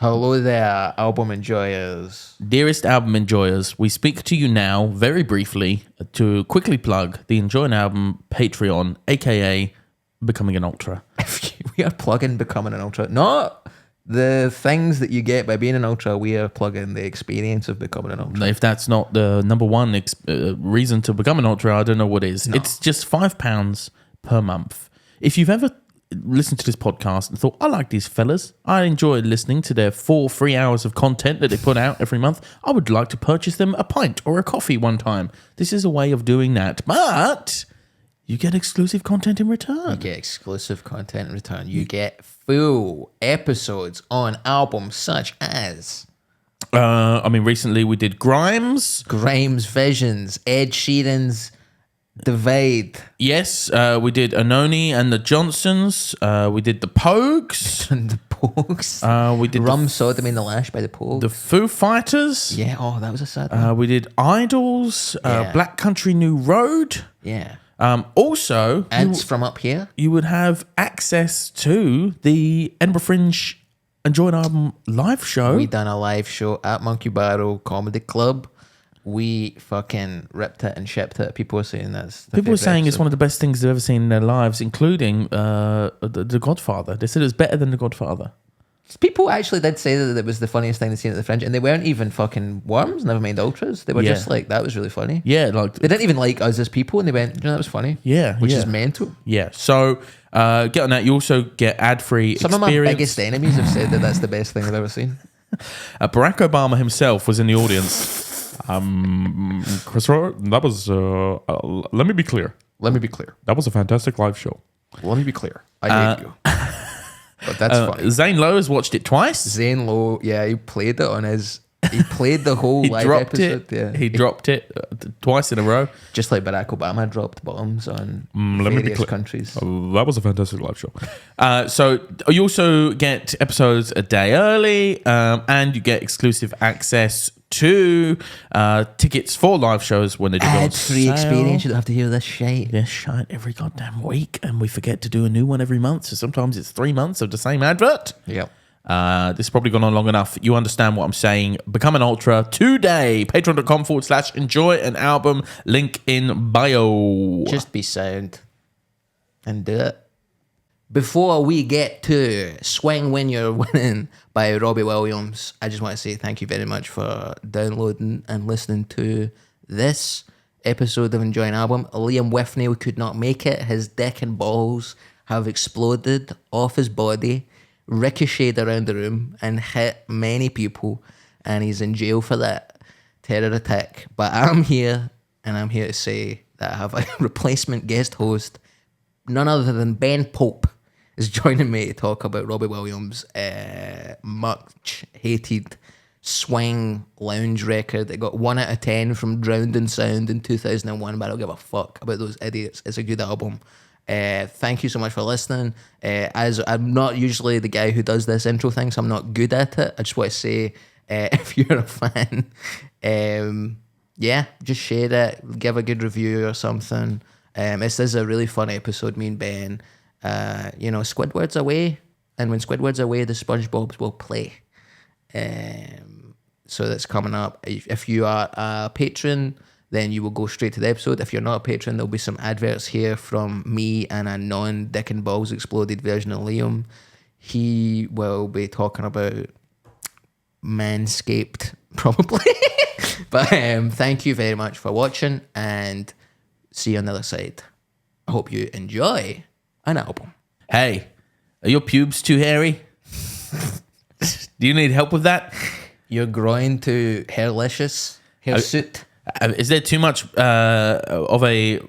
Hello there, album enjoyers. Dearest album enjoyers, we speak to you now very briefly to quickly plug the Enjoy an Album Patreon, aka Becoming an Ultra. We are plugging Becoming an Ultra. Not the things that you get by being an Ultra, we are plugging the experience of becoming an Ultra. If that's not the number one reason to become an Ultra, I don't know what is. No. It's just £5 per month. If you've ever listened to this podcast and thought, I like these fellas, I enjoy listening to their 4 free hours of content that they put out every month, I would like to purchase them a pint or a coffee one time. This is a way of doing that. But you get exclusive content in return. You get exclusive content in return. You get full episodes on albums such as... recently we did Grimes Visions, Ed Sheeran's Divide. Yes, we did Anoni and the Johnsons. We did the Pogues. And the Pogues. We did Rum Sodomy and the Lash by the Pogues. The Foo Fighters. Yeah, that was a sad one. We did Idols, Black Country New Road. Yeah. Also, Ants from Up Here. You would have access to the Edinburgh Fringe Enjoy an Album live show. We done a live show at Monkey Barrel Comedy Club. We fucking ripped it and shipped it. People were saying that's... People were saying it's one of the best things they've ever seen in their lives, including The Godfather. They said it was better than The Godfather. People actually did say that it was the funniest thing they'd seen at the Fringe, and they weren't even fucking worms, never mind ultras. They were just like, that was really funny. Yeah, like... They didn't even like us as people, and they went, that was funny. Yeah, Which is mental. Yeah, so get on that. You also get ad-free experience. Some of my biggest enemies have said that that's the best thing I've ever seen. Barack Obama himself was in the audience. Chris, that was... let me be clear. That was a fantastic live show. Let me be clear. I hate you. But that's funny. Zane Lowe has watched it twice. Zane Lowe, he played it on his... He played the whole live episode. He dropped it twice in a row. Just like Barack Obama dropped bombs on various countries. That was a fantastic live show. So you also get episodes a day early, and you get exclusive access to tickets for live shows when they do go on sale. Ad-free experience. You don't have to hear this shite. This shite every goddamn week, and we forget to do a new one every month. So sometimes it's 3 months of the same advert. Yep. This has probably gone on long enough. You understand what I'm saying. Become an Ultra today. Patreon.com/enjoy an album. Link in bio. Just be sound and do it. Before we get to Swing When You're Winning by Robbie Williams, I just want to say thank you very much for downloading and listening to this episode of Enjoy an Album. Liam Whitney could not make it. His dick and balls have exploded off his body, ricocheted around the room and hit many people, and he's in jail for that terror attack. But I'm here, and I'm here to say that I have a replacement guest host, none other than Ben Pope, is joining me to talk about Robbie Williams' much hated swing lounge record. It got 1 out of 10 from Drowned in Sound in 2001, but I don't give a fuck about those idiots. It's a good album. Thank you so much for listening. As I'm not usually the guy who does this intro thing, so I'm not good at it. I just want to say, if you're a fan, just share it, give a good review or something. This is a really fun episode, me and Ben. Squidward's away, and when Squidward's away, the SpongeBobs will play. So that's coming up. If you are a patron, then you will go straight to the episode. If you're not a patron, there'll be some adverts here from me and a non-dick and balls exploded version of Liam. He will be talking about Manscaped, probably. But thank you very much for watching, and see you on the other side. I hope you enjoy an album. Hey, are your pubes too hairy? Do you need help with that? Your groin too hairlicious? Hirsute? Is there too much of a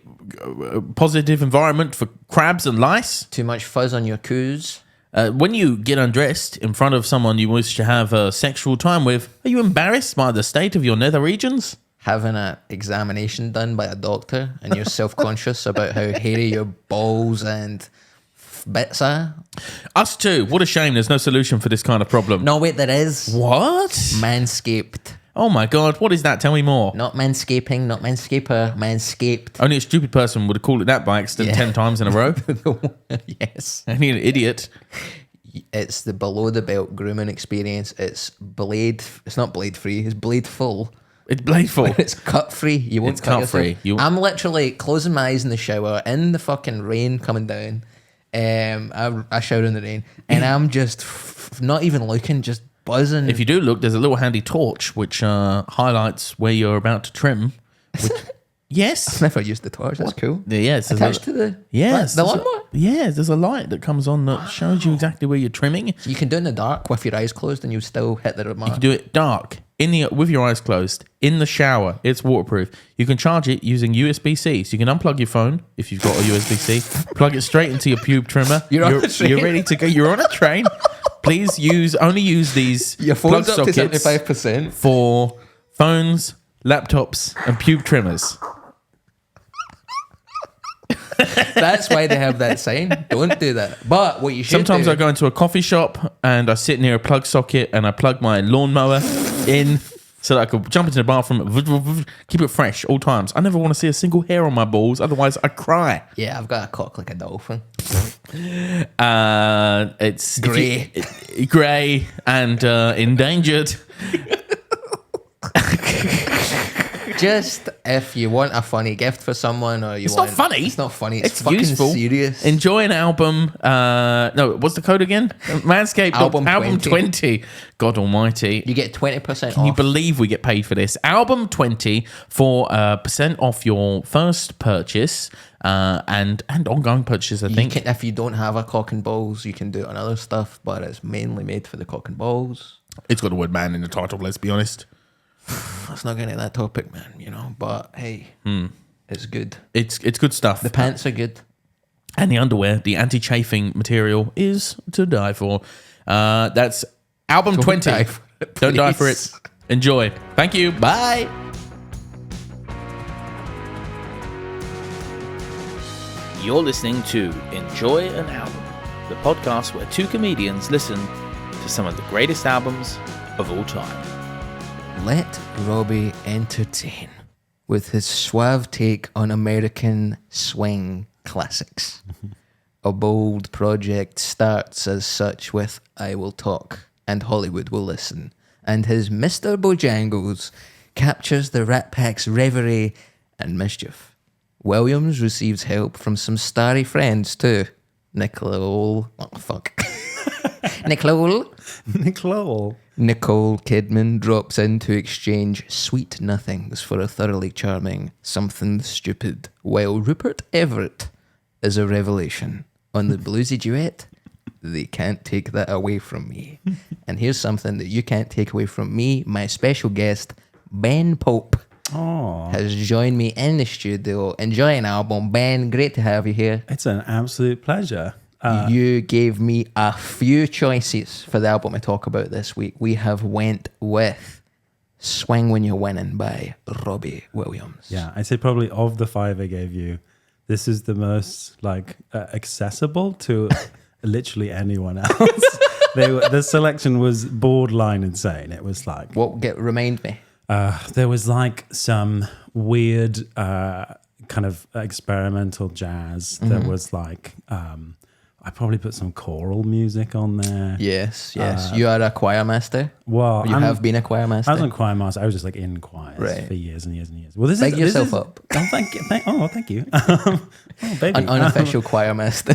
positive environment for crabs and lice? Too much fuzz on your coos? When you get undressed in front of someone you wish to have a sexual time with, are you embarrassed by the state of your nether regions? Having an examination done by a doctor and you're self-conscious about how hairy your balls and bits are? Us too. What a shame there's no solution for this kind of problem. No, wait, there is. What? Manscaped. Oh my God, what is that? Tell me more. Not manscaping, not manscaper, manscaped. Only a stupid person would have called it that by accident 10 times in a row. Yes. I mean, an idiot. it's the below the belt grooming experience. It's not blade free. It's blade full. It's bladeful. It's cut free. You won't It's cut cut free. I'm literally closing my eyes in the shower in the fucking rain coming down. I shower in the rain, and I'm just not even looking, just buzzing. If you do look, there's a little handy torch which highlights where you're about to trim. Which, yes. I've never used the torch. That's cool. Yeah, it's attached to the lawnmower. Yeah, there's a light that comes on that shows you exactly where you're trimming. So you can do it in the dark with your eyes closed, and you still hit the mark. You can do it dark with your eyes closed in the shower. It's waterproof. You can charge it using USB-C. So you can unplug your phone if you've got a USB-C, plug it straight into your pube trimmer. You're ready to go. You're on a train. Please only use these your plug phone's up to sockets 75% for phones, laptops, and pube trimmers. That's why they have that sign. Don't do that. But what you should Sometimes I go into a coffee shop and I sit near a plug socket and I plug my lawnmower in so that I could jump into the bathroom, keep it fresh all times. I never want to see a single hair on my balls, otherwise I cry. Yeah, I've got a cock like a dolphin. It's grey and endangered. Just if you want a funny gift for someone, or It's not funny. It's not funny. It's fucking useful. serious. Enjoy an album. No, what's the code again? Manscaped Album 20. God almighty. You get 20% off. Can you believe we get paid for this? Album 20 for % off your first purchase and ongoing purchases, I think. If you don't have a cock and balls, you can do it on other stuff, but it's mainly made for the cock and balls. It's got the word man in the title, let's be honest. Let's not get into that topic, man, but hey, it's good. It's good stuff. The pants are good. And the underwear, the anti-chafing material is to die for. That's album 20. Don't die for it. Enjoy. Thank you. Bye. You're listening to Enjoy an Album, the podcast where two comedians listen to some of the greatest albums of all time. Let Robbie entertain with his suave take on American swing classics. A bold project starts as such with I Will Talk and Hollywood Will Listen, and his Mr. Bojangles captures the Rat Pack's reverie and mischief. Williams receives help from some starry friends too. Nicole Kidman drops in to exchange sweet nothings for a thoroughly charming something stupid, while Rupert Everett is a revelation on the bluesy duet. They can't take that away from me. And here's something that you can't take away from me. My special guest, Ben Pope, has joined me in the studio. Enjoy an album. Ben, great to have you here. It's an absolute pleasure. You gave me a few choices for the album to talk about this week. We have went with Swing When You're Winning by Robbie Williams. Yeah, I'd say probably of the 5 I gave you, this is the most accessible to literally anyone else. The selection was borderline insane. It was like... Remind me. There was some weird kind of experimental jazz. There was I probably put some choral music on there. Yes. You are a choir master. Well, you have been a choir master. I was a choir master. I was just in choirs for years and years and years. Well, this Big yourself up. Oh, thank you. Thank you. Baby. An unofficial choir master.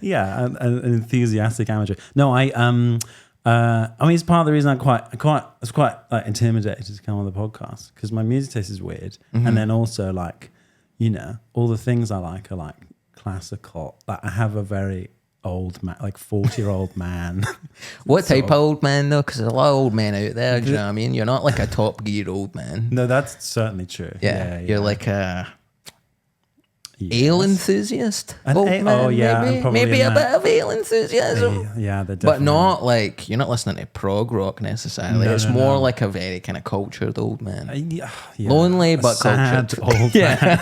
Yeah, an enthusiastic amateur. No, I mean, it's part of the reason I was quite intimidated to come on the podcast because my music taste is weird, and then also all the things I like are classical. I have a very old man, 40-year-old man. What type of old man though? Because there's a lot of old men out there. Do you know what I mean? You're not like a Top Gear old man. No, that's certainly true. Yeah. You're like a ale enthusiast. Old man, maybe a bit of ale enthusiasm. Yeah, but not you're not listening to prog rock necessarily. It's more like a very kind of cultured old man. Lonely but sad cultured. Old man.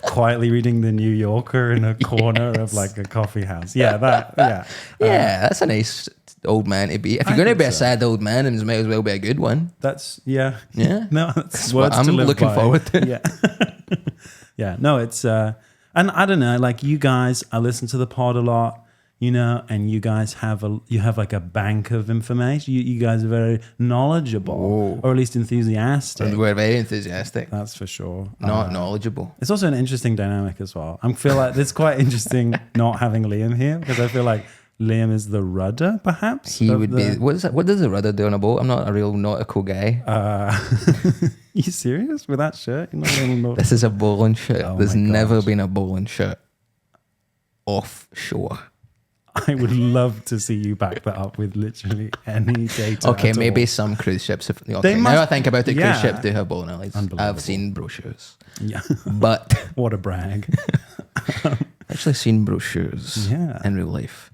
Quietly reading the New Yorker in a corner of a coffee house. That's a nice old man to be. If you're going to be a sad old man, it might as well be a good one. Yeah. No, that's what I'm looking forward to. Yeah. No, it's and I don't know. You guys, I listen to the pod a lot. you know, and you guys have like a bank of information. You guys are very knowledgeable, or at least enthusiastic. We're very enthusiastic. That's for sure. Not knowledgeable. It's also an interesting dynamic as well. I feel like it's quite interesting not having Liam here, because I feel like Liam is the rudder, perhaps. He would be. What is that? What does a rudder do on a boat? I'm not a real nautical guy. You serious with that shirt? You're not even This is a bowling shirt. Oh There's my never gosh. been a bowling shirt offshore. I would love to see you back that up with literally any data. Okay, at maybe all. some cruise ships. Okay, They now must- I think about it, yeah. cruise ships do have bowling alleys. Unbelievable. I've seen brochures, Yeah. but What a brag. actually seen brochures Yeah. in real life.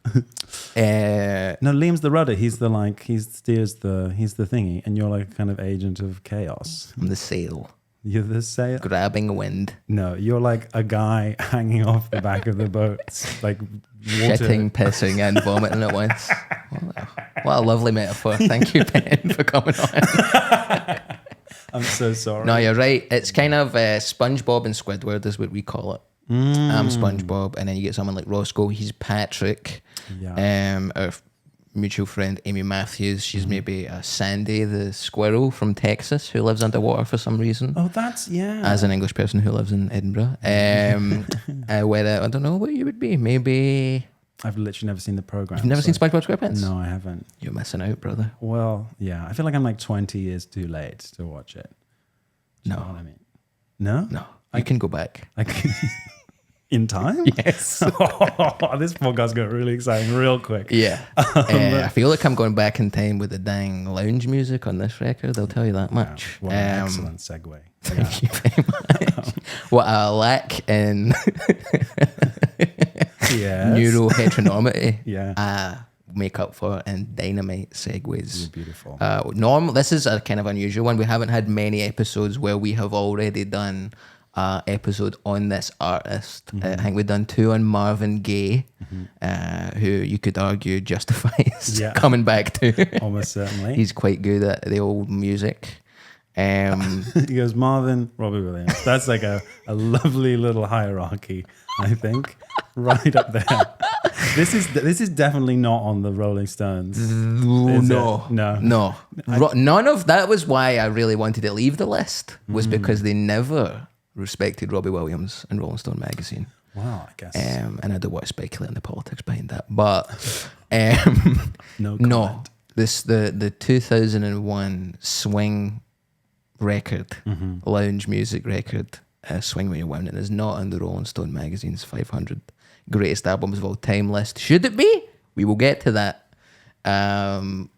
No, Liam's the rudder. He's the he's the thingy, and you're like kind of agent of chaos. I'm the sail, You're the sail. grabbing wind, No, you're like a guy hanging off the back of the boat, like water. shitting, pissing, and vomiting at once. What a lovely metaphor. Thank you, Ben, for coming on. I'm so sorry. No, you're right. It's kind of SpongeBob and Squidward is what we call it. I'm SpongeBob, and then you get someone like Roscoe. He's Patrick. Yeah. Our mutual friend Amy Matthews. She's maybe Sandy the squirrel from Texas who lives underwater for some reason. Oh, that's As an English person who lives in Edinburgh. Where I don't know what you would be. Maybe I've literally never seen the program. you've never seen SpongeBob SquarePants? No, I haven't. You're missing out, brother. Well, yeah. I feel like I'm like 20 years too late to watch it. Do you know what I mean? No? No. You can go back. Like in time? Yes. This podcast got really exciting real quick. Yeah. I feel like I'm going back in time with the dang lounge music on this record. I'll tell you that much. What an excellent segue. Thank you very much. What I lack in Yes. neuroheteronormity, Yeah. I make up for in dynamite segues. You're beautiful. This is a kind of unusual one. We haven't had many episodes where we have already done an episode on this artist. I think we've done 2 on Marvin Gaye, who you could argue justifies Yeah. coming back to. Almost certainly. He's quite good at the old music. He goes, Marvin, Robbie Williams. That's like a lovely little hierarchy, I think. Right up there. This is definitely not on the Rolling Stones. No. No. None of that was why I really wanted to leave the list, was because they never respected Robbie Williams in Rolling Stone magazine. Wow, I guess. And I don't want to speculate on the politics behind that. But No no, comment. the 2001 swing record, lounge music record, Swing When You're Winning, is not on the Rolling Stone magazine's 500 greatest albums of all time list. Should it be? We will get to that.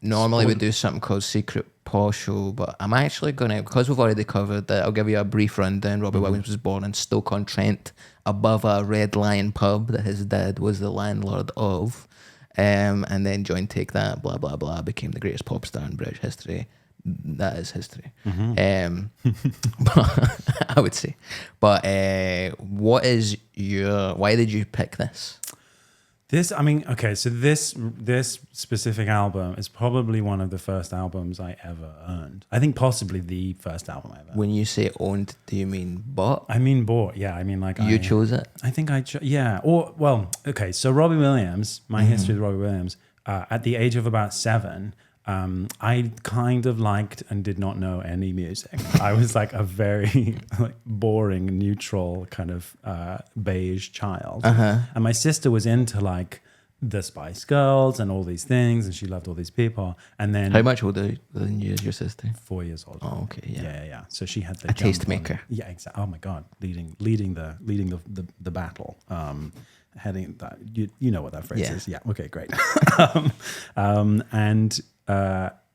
Normally we do something called Secret Paw Show, but I'm actually going to, because we've already covered that, I'll give you a brief rundown. Robbie Williams was born in Stoke-on-Trent above a Red Lion pub that his dad was the landlord of, and then joined Take That, blah, blah, blah, became the greatest pop star in British history. That is history. But I would say. But why did you pick this? This specific album is probably one of the first albums I ever owned. I think possibly the first album I ever owned. When you say owned, do you mean bought? I mean bought, yeah. I mean like You chose it? I think yeah. Or, well, okay, so Robbie Williams, my history with Robbie Williams, at the age of about 7, I kind of liked and did not know any music. I was like a very boring, neutral kind of beige child. And my sister was into like the Spice Girls and all these things, and she loved all these people. And then How much older than you is your sister? 4 years old. Oh, okay, yeah. Yeah. So she had the A jump tastemaker. on- Yeah, exactly. Oh my God, leading the battle. Heading that you know what that phrase Yeah. is. Yeah. Okay, great.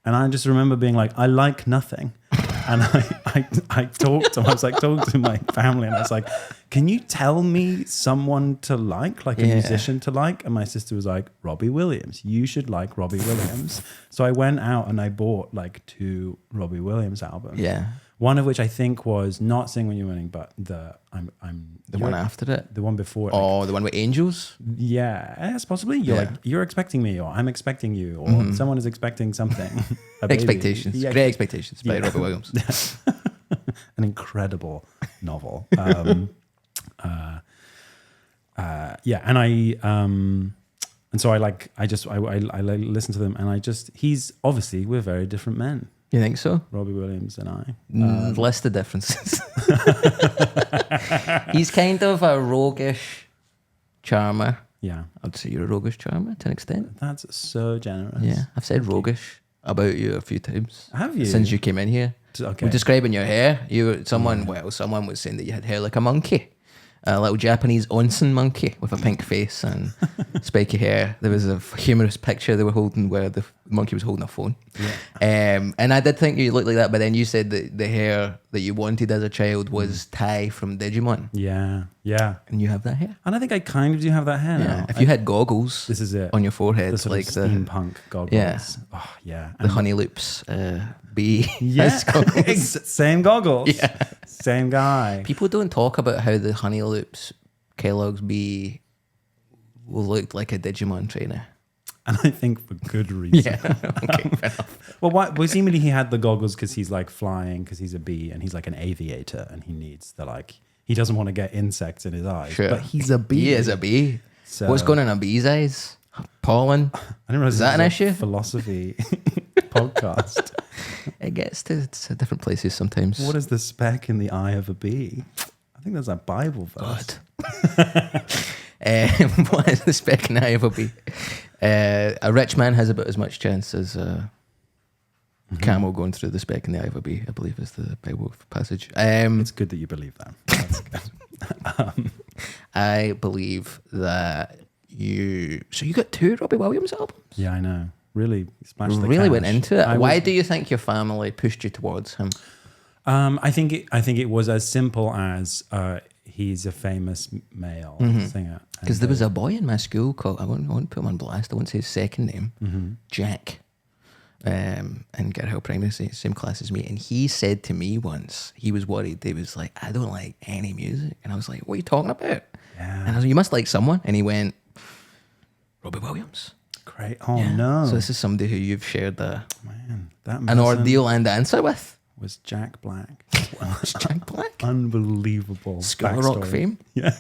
And I just remember being like, I like nothing. And I talked to him. I was like talking to my family, and I was like, can you tell me someone to like a musician to like? And my sister was like, Robbie Williams. You should like Robbie Williams. So I went out and I bought like 2 Robbie Williams albums. Yeah. One of which I think was not Sing When You're Winning, but the one after it? the one before it. Oh, the one with Angels? Yeah, yes, possibly. You're expecting me, or I'm expecting you, or someone is expecting something. A baby. Expectations. Yeah. Great Expectations by Robbie Williams. An incredible novel. And And so I listen to them, and we're very different men. You think so? Robbie Williams and I. List the differences. He's kind of a roguish charmer. Yeah. I'd say you're a roguish charmer to an extent. That's so generous. Yeah, I've said roguish about you a few times. Have you? Since you came in here. Okay. When describing your hair, someone was saying that you had hair like a monkey. A little Japanese onsen monkey with a pink face and spiky hair. There was a humorous picture they were holding where the monkey was holding a phone. Yeah. And I did think you looked like that, but then you said that the hair that you wanted as a child was Tai from Digimon. Yeah, yeah. And you have that hair. And I think I kind of do have that hair now. If you had goggles, this is it on your forehead, the like the steampunk goggles. Yeah. Oh, yeah. The Honey Loops bee. Yeah. goggles. Same goggles. Yeah. Same guy. People don't talk about how the Honey Loops Kellogg's bee will look like a Digimon trainer. And I think for good reason. Yeah. Okay, fair enough. Well, seemingly he had the goggles because he's like flying, because he's a bee and he's like an aviator, and he needs he doesn't want to get insects in his eyes. Sure. But he's a bee. He is a bee. So, What's going on in a bee's eyes? Pollen. I didn't realize Is that an issue? Philosophy podcast. It gets to different places sometimes. What is the speck in the eye of a bee? I think that's a Bible verse. What is the speck in the eye of a bee? A rich man has about as much chance as a camel going through the speck in the eye of a bee, I believe is the Bible passage. It's good that you believe that. That's good. I believe that you got 2 Robbie Williams albums? Yeah, I know. Really splashed the Really cash. went into it. Why do you think your family pushed you towards him? I think it was as simple as he's a famous male singer. Because there was a boy in my school called, I won't put him on blast, I won't say his second name, Jack, in Girhill Primary, same class as me. And he said to me once, he was worried, he was like, I don't like any music. And I was like, what are you talking about? Yeah. And I was like, you must like someone. And he went, Robbie Williams. Great. Oh, Yeah. no. So this is somebody who you've shared Man, that an person ordeal and answer with. was Jack Black. It's Jack Black. Unbelievable. School Rock backstory. fame. Yeah.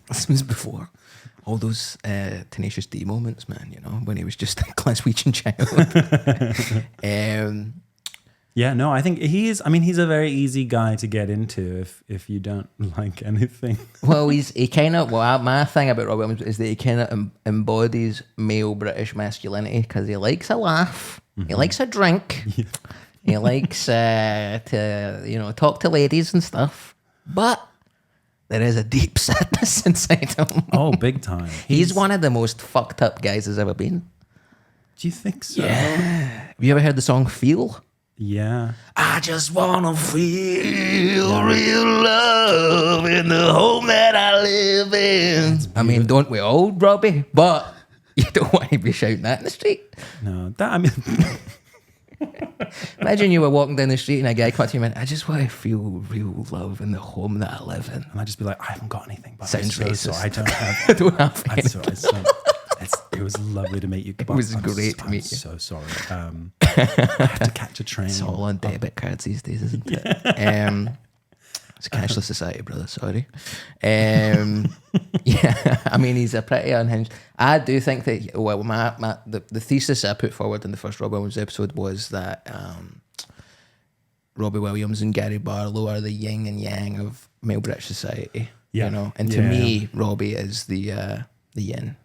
This was before all those Tenacious D moments, man, when he was just a Glaswegian child. Yeah, no, I think he's a very easy guy to get into if you don't like anything. Well, my thing about Robbie Williams is that he kind of embodies male British masculinity because he likes a laugh, he likes a drink, he likes to talk to ladies and stuff, but there is a deep sadness inside him. Oh, big time. He's one of the most fucked up guys there's ever been. Do you think so? Yeah. Have you ever heard the song Feel? Yeah. I just wanna feel real love in the home that I live in. I mean, don't we all, Robbie? But you don't want to be shouting that in the street. No, Imagine you were walking down the street and a guy came to you and went, I just want to feel real love in the home that I live in. and I'd just be like, I haven't got anything. But Sounds I'm racist. so sorry. I don't have. I don't have I'm it was lovely to meet you. It was great to meet you. I'm so sorry. I have to catch a train. It's all on debit cards these days, isn't it? It's a cashless society, brother. Sorry. Yeah, I mean, he's a pretty unhinged. I do think that, the thesis I put forward in the first Robbie Williams episode was that Robbie Williams and Gary Barlow are the yin and yang of male British society. Yeah. And to me, Robbie is the yin.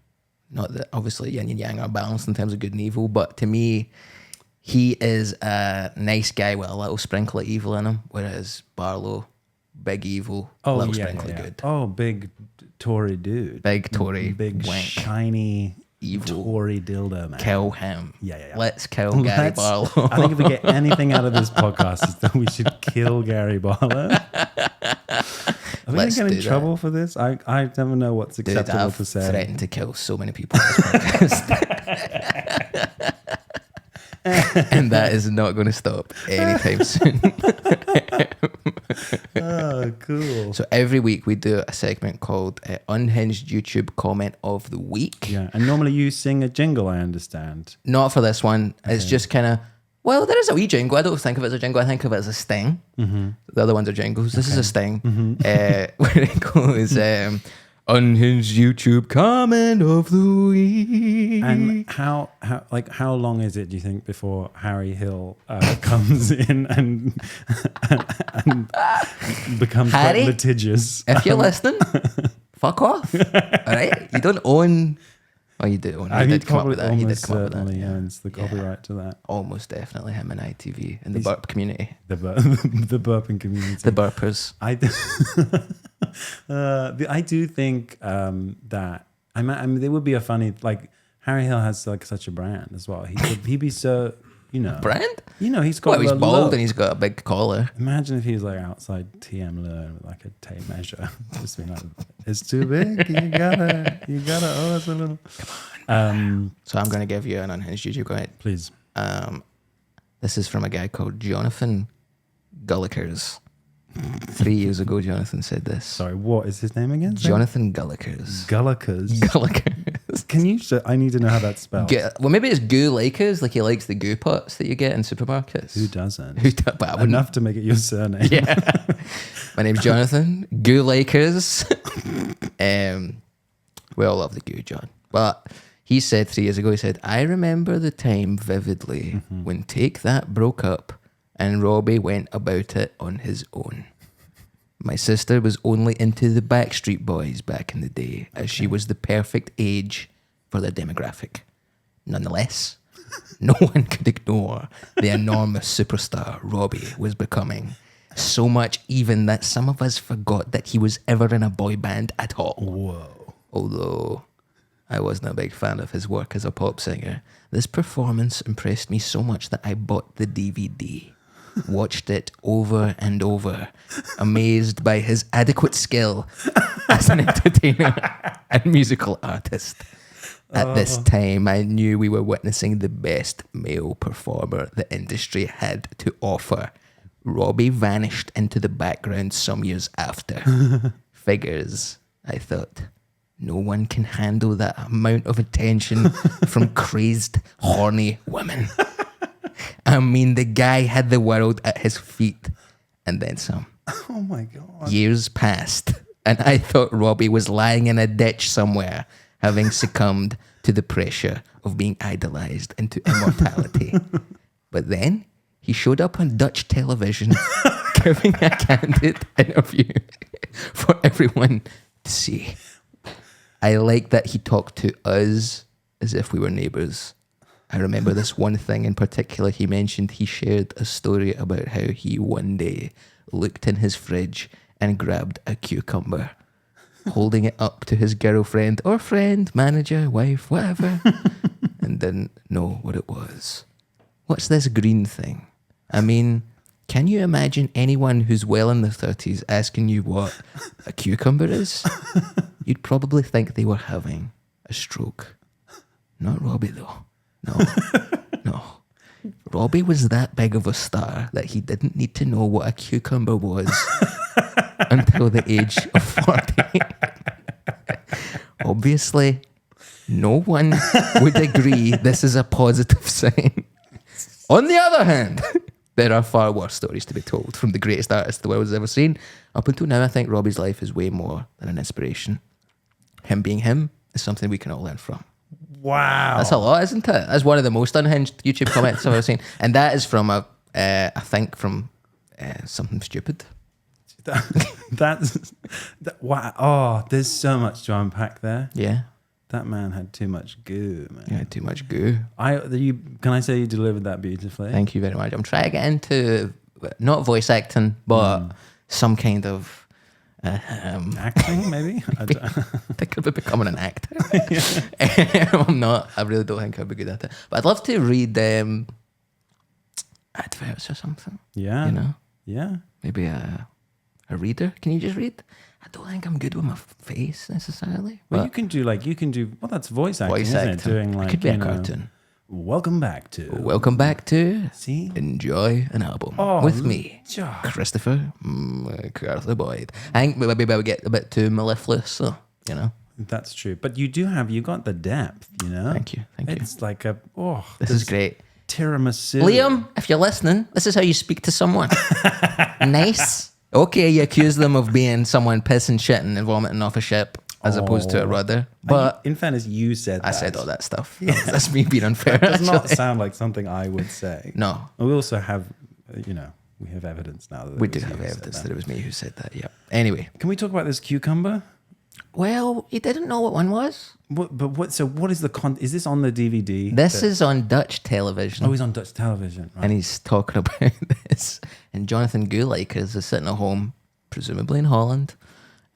Not that obviously yin and yang are balanced in terms of good and evil, but to me, he is a nice guy with a little sprinkle of evil in him, whereas Barlow, big evil, little sprinkle of good. Oh, big Tory dude. Big Tory, big wank, shiny evil Tory dildo man. Kill him. Yeah. Let's kill Gary Barlow. I think if we get anything out of this podcast, is that we should kill Gary Barlow. Are we going to get in trouble for this? I never know what's acceptable I've to say. threatened to kill so many people on this podcast. And that is not going to stop anytime soon. Oh, cool. So every week we do a segment called Unhinged YouTube Comment of the Week. Yeah, and normally you sing a jingle, I understand. Not for this one. It's just kind of, well, there is a wee jingle. I don't think of it as a jingle. I think of it as a sting. Mm-hmm. The other ones are jingles. This is a sting. Where it goes, Unhinged YouTube comment of the week. And how long is it, do you think, before Harry Hill comes in and becomes Harry? quite litigious? If you're listening, fuck off. All right? You don't own... Oh, you do own it. He did come up with that. He did come up with that. Certainly owns the copyright to that. Almost definitely him and ITV and the burp community. The burping community. The burpers. I do think that I mean there would be a funny, like, Harry Hill has like such a brand as well. He'd be so, Brand? He's got. Well, he's a bald look. and he's got a big collar. Imagine if he was like outside TM Learn with like a tape measure, just being like, "It's too big. You gotta. Oh, it's a little." So I'm going to give you an unhinged YouTube guide. Please. This is from a guy called Jonathan Gullikers. 3 years ago, Jonathan said this. Sorry, what is his name again? Jonathan Gullikers. Gullikers. Gullikers. Can you? I need to know how that's spelled. Well, maybe it's goo likers, like he likes the goo pots that you get in supermarkets. Who doesn't? But I wouldn't. Enough to make it your surname. Yeah. My name's Jonathan. Goo likers. We all love the goo, John. But he said 3 years ago, he said, I remember the time vividly when Take That broke up and Robbie went about it on his own. My sister was only into the Backstreet Boys back in the day, as she was the perfect age for their demographic. Nonetheless, no one could ignore the enormous superstar Robbie was becoming. So much even that some of us forgot that he was ever in a boy band at all. Whoa. Although I wasn't a big fan of his work as a pop singer, this performance impressed me so much that I bought the DVD. Watched it over and over, amazed by his adequate skill as an entertainer and musical artist. At this time, I knew we were witnessing the best male performer the industry had to offer. Robbie vanished into the background some years after. Figures, I thought. No one can handle that amount of attention from crazed, horny women. I mean, the guy had the world at his feet, and then some. Oh my God. Years passed, and I thought Robbie was lying in a ditch somewhere, having succumbed to the pressure of being idolized into immortality. But then he showed up on Dutch television, giving a candid interview for everyone to see. I like that he talked to us as if we were neighbors. I remember this one thing in particular. He mentioned he shared a story about how he one day looked in his fridge and grabbed a cucumber, holding it up to his girlfriend or friend, manager, wife, whatever, and didn't know what it was. What's this green thing? I mean, can you imagine anyone who's well in their 30s asking you what a cucumber is? You'd probably think they were having a stroke. Not Robbie, though. No. Robbie was that big of a star that he didn't need to know what a cucumber was until the age of 40. Obviously, no one would agree this is a positive sign. On the other hand, there are far worse stories to be told from the greatest artist the world has ever seen. Up until now, I think Robbie's life is way more than an inspiration. Him being him is something we can all learn from. Wow. That's a lot, isn't it? That's one of the most unhinged YouTube comments I've ever seen. And that is from, I think, from Something Stupid. Wow. Oh, there's so much to unpack there. Yeah. That man had too much goo, man. Yeah, too much goo. Can I say you delivered that beautifully? Thank you very much. I'm trying to get into, not voice acting, but some kind of... acting, maybe? I think I'd be becoming an actor. I'm not. I really don't think I'd be good at it. But I'd love to read adverts or something. Yeah. You know? Yeah. Maybe a reader. Can you just read? I don't think I'm good with my face necessarily. Well, you can do, well, that's voice acting, isn't it? Doing it could be a cartoon. Welcome back to See? Enjoy an Album with me, Christopher McArthur Boyd. I think maybe I would get a bit too mellifluous, so, you know. That's true. But you got the depth, you know? Thank you. It's like this is great. Tiramisu. Liam, if you're listening, this is how you speak to someone. Nice. Okay, you accuse them of being someone pissing, shitting and vomiting off a ship. as opposed to a rudder. But in fairness, you said that. I said all that stuff. That's me being unfair. It does not actually. sound like something I would say. No. We also have, we have evidence now. That We it do was have you who said evidence that. that it was me who said that, yeah. Anyway. Can we talk about this cucumber? Well, he didn't know what one was. So what is the is this on the DVD? This is on Dutch television. Oh, he's on Dutch television. Right. And he's talking about this. And Jonathan Goulikers is sitting at home, presumably in Holland,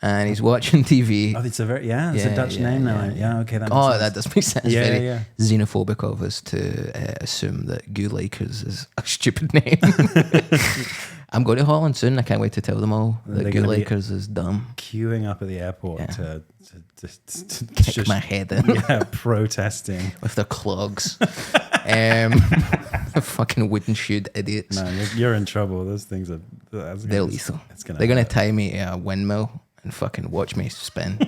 and he's watching TV. Oh, it's it's a Dutch name now. Yeah, okay. That makes sense. That does make sense. Yeah, Very yeah. xenophobic of us to assume that Goulikers is a stupid name. I'm going to Holland soon. I can't wait to tell them all that They're gonna be Goulikers is dumb. Queuing up at the airport Yeah. to Kick just- my head in protesting. with their clogs. Fucking wooden shoed idiots. Man, you're in trouble. Those things are They're lethal. They're They're going to tie me to a windmill and fucking watch me spin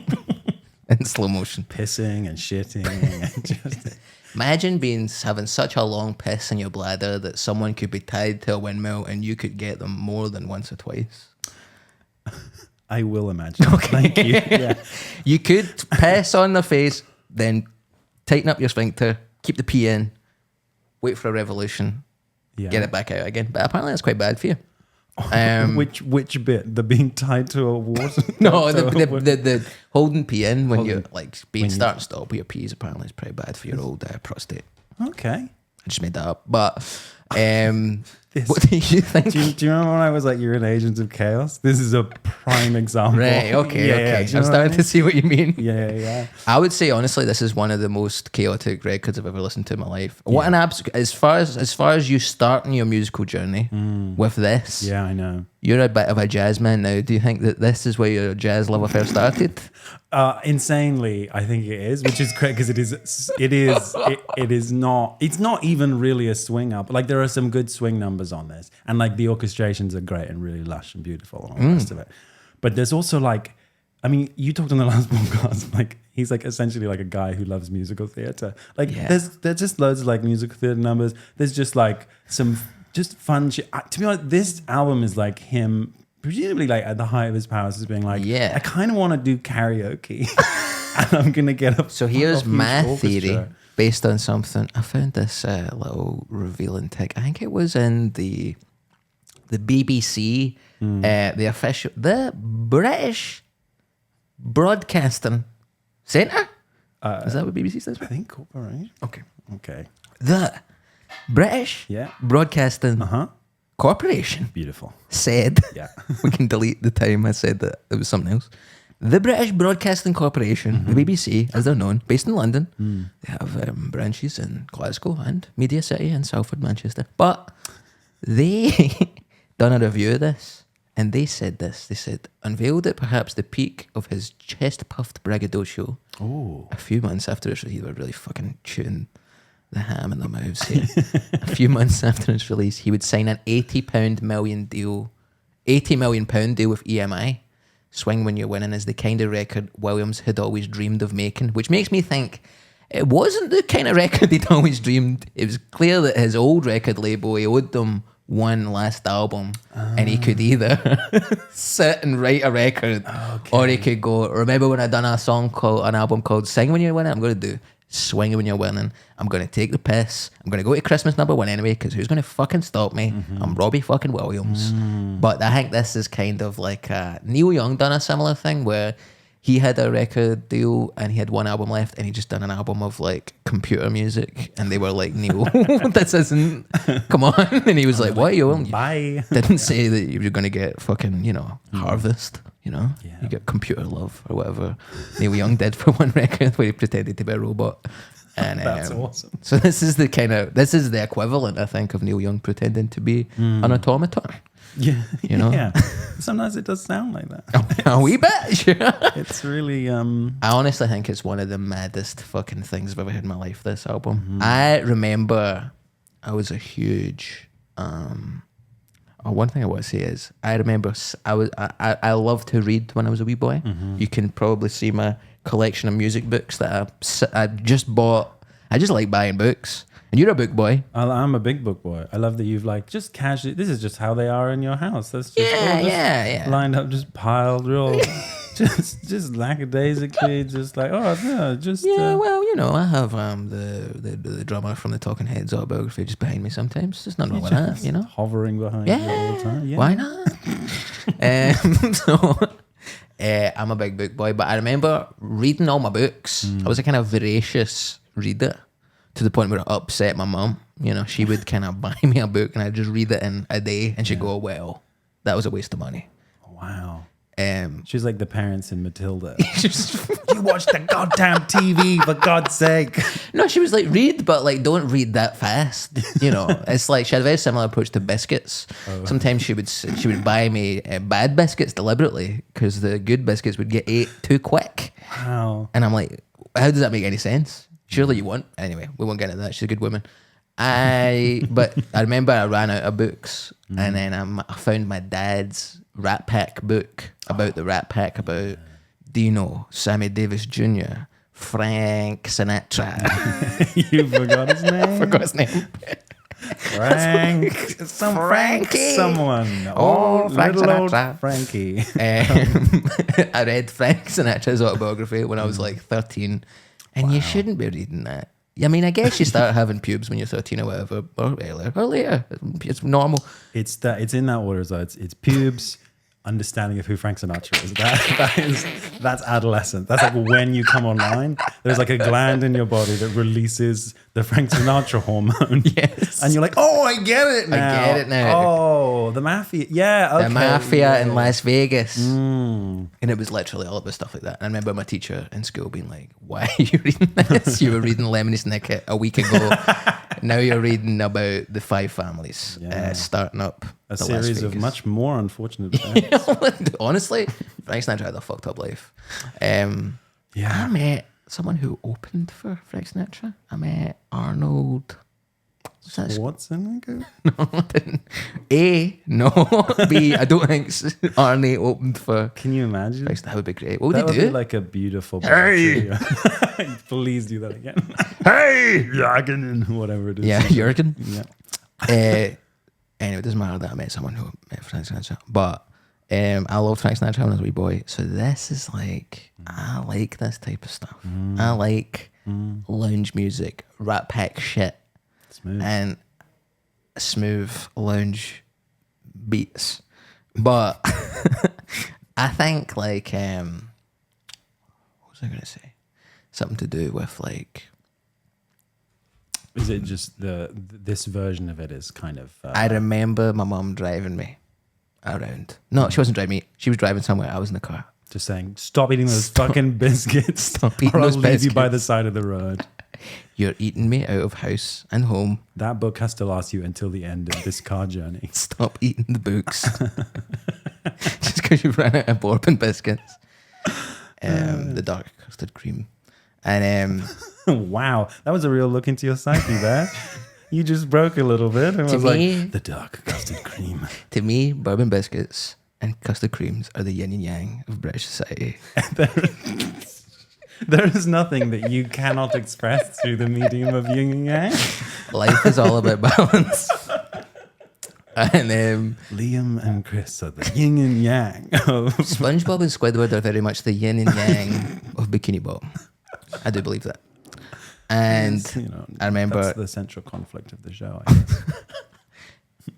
in slow motion. pissing and shitting. And just, Imagine having such a long piss in your bladder that someone could be tied to a windmill and you could get them more than once or twice. I will imagine. Thank you. Yeah. You could piss on their face, then tighten up your sphincter, keep the pee in, wait for a revolution, Yeah. get it back out again. But apparently that's quite bad for you. Which bit? The being tied to a water? No, to a wa- the holding pee in when you're Holding- like being start and stop with your pees apparently is pretty bad for your old prostate. Okay. I just made that up. But what do you think? Do you remember when I was like, "You're an agent of chaos"? This is a prime example. Right, okay, Yeah, okay. yeah. Do you I'm know what I starting to mean? see what you mean. Yeah. I would say honestly, this is one of the most chaotic records I've ever listened to in my life. What an as far as you starting your musical journey with this, Yeah, I know. you're a bit of a jazz man now. Do you think that this is where your jazz love affair started? Insanely, I think it is, which is correct because it is not. It's not even really a swing up. Like there are some good swing numbers on this, and like the orchestrations are great and really lush and beautiful and all the rest of it. But there's also like, I mean, you talked on the last podcast. Like he's like essentially like a guy who loves musical theater. Like there's just loads of like musical theater numbers. There's just like some just fun shit. To be honest, this album is like him. Presumably, like at the height of his powers, is being like, I kind of want to do karaoke, and I'm gonna get up. So here's my theory based on something. I found this little revealing tick. I think it was in the BBC, the British Broadcasting Centre. Is that what BBC stands for? I think corporation. Okay. The British Broadcasting Corporation Beautiful. said, Yeah. we can delete the time I said that it was something else. The British Broadcasting Corporation, the BBC, as they're known, based in London, they have branches in Glasgow and Media City and Salford, Manchester. But they done a review of this and they said this. They said, unveiled at perhaps the peak of his chest-puffed braggadocio a few months after its release. They were really fucking chewing the ham in their mouths here. A few months after its release, he would sign an £80 million deal with EMI. Swing When You're Winning is the kind of record Williams had always dreamed of making, which makes me think it wasn't the kind of record he'd always dreamed. It was clear that his old record label, he owed them one last album, and he could either sit and write a record, or he could go, remember when I done an album called Sing When You're Winning? I'm going to do Swing When You're Winning. I'm going to take the piss. I'm going to go to Christmas #1 anyway, because who's going to fucking stop me? I'm Robbie fucking Williams. But I think this is kind of like Neil Young done a similar thing where he had a record deal and he had one album left and he just done an album of like computer music, and they were like, Neil, this isn't, come on. And he was like, what, you Bye. didn't say that you were going to get fucking, Harvest, you get Computer Love or whatever Neil Young did for one record where he pretended to be a robot. And That's awesome. So this is the equivalent, I think, of Neil Young pretending to be an automaton. Yeah. Yeah. Sometimes it does sound like that. A wee bit, sure. It's really I honestly think it's one of the maddest fucking things I've ever heard in my life, this album. I remember I was a huge one thing I want to say is I remember I loved to read when I was a wee boy. You can probably see my collection of music books that I just bought. I just like buying books. And you're a book boy. I'm a big book boy. I love that you've like just casually. This is just how they are in your house. That's just all just lined up, just piled real just lackadaisically, just like, oh no, just well, I have the drummer from the Talking Heads autobiography just behind me sometimes. There's nothing wrong with that, hovering behind you all the time. Yeah. Why not? So I'm a big book boy, but I remember reading all my books. I was a kind of voracious reader to the point where it upset my mum. She would kind of buy me a book and I'd just read it in a day and she'd go, well, that was a waste of money. Wow. She's like the parents in Matilda. Just, you watch the goddamn TV, for God's sake. no, she was like, read, but like, don't read that fast. It's like she had a very similar approach to biscuits. Sometimes she would buy me bad biscuits deliberately because the good biscuits would get ate too quick. Wow. And I'm like, how does that make any sense? Surely you won't. Anyway, we won't get into that. She's a good woman. But I remember I ran out of books and then I found my dad's Rat Pack book about the Rat Pack, about Dino, Sammy Davis Jr., Frank Sinatra. You forgot his name? I forgot his name. Frank. Frankie. Someone. Oh, Frank little Sinatra. old Frankie. I read Frank Sinatra's autobiography when I was like 13. And you shouldn't be reading that. I mean, I guess you start having pubes when you're 13 or whatever, or later. It's normal. It's in that order. So it's pubes, understanding of who Frank Sinatra is. That's adolescence. That's like when you come online. There's like a gland in your body that releases the Frank Sinatra hormone. Yes. And you're like, oh, I get it now. I get it now. Oh, the mafia. Yeah, okay. The mafia in Las Vegas. And it was literally all about stuff like that. And I remember my teacher in school being like, why are you reading this? You were reading Lemony Snicket a week ago. Now you're reading about the Five Families starting up. A series of much more unfortunate events. Honestly, Frank Sinatra had a fucked up life. I met someone who opened for Frank Sinatra. I met Arnold. Schwarzenegger? No, I didn't. A, no. B, I don't think Arnie opened for. Can you imagine? That would be great. What would that he do? Be like a beautiful. Hey! Please do that again. Hey! Jürgen, whatever it is. Yeah, Jürgen. Yeah. Anyway, it doesn't matter that I met someone who met Frank Sinatra. But I loved Frank Sinatra when I was a wee boy. So this is like, I like this type of stuff. I like lounge music, Rat Pack shit. Smooth. And smooth lounge beats. But I think like what was I gonna say? Something to do with like, is it just this version of it is kind of I remember my mum driving me around. No, she wasn't driving me. She was driving somewhere. I was in the car. Just saying, stop eating those fucking biscuits. Stop eating or I'll those leave you by biscuits. the side of the road. You're eating me out of house and home. That book has to last you until the end of this car journey. Stop eating the books. Just because you ran out of bourbon biscuits. The dark custard cream. And wow, that was a real look into your psyche there. You just broke a little bit and was me, like, the dark custard cream. To me, bourbon biscuits and custard creams are the yin and yang of British society. There is nothing that you cannot express through the medium of yin and yang. Life is all about balance. And Liam and Chris are the yin and yang. SpongeBob and Squidward are very much the yin and yang of Bikini Bottom. I do believe that. And I remember that's the central conflict of the show, I guess.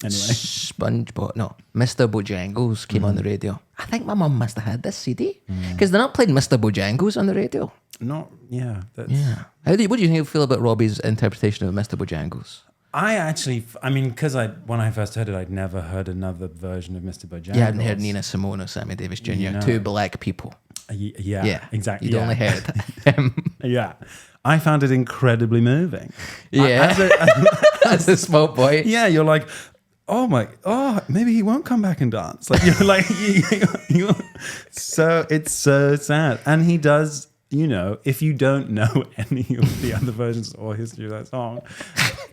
Anyway, SpongeBob, no, Mr. Bojangles came on the radio. I think my mum must have had this CD because they're not playing Mr. Bojangles on the radio. What do you think you feel about Robbie's interpretation of Mr. Bojangles? Because when I first heard it, I'd never heard another version of Mr. Bojangles. You hadn't heard Nina Simone or Sammy Davis Jr., two black people. Yeah, exactly. You'd only heard him. Yeah. I found it incredibly moving. Yeah. As a small boy. Yeah, you're like, maybe he won't come back and dance. Like you're like, so it's so sad. And he does, if you don't know any of the other versions or history of that song,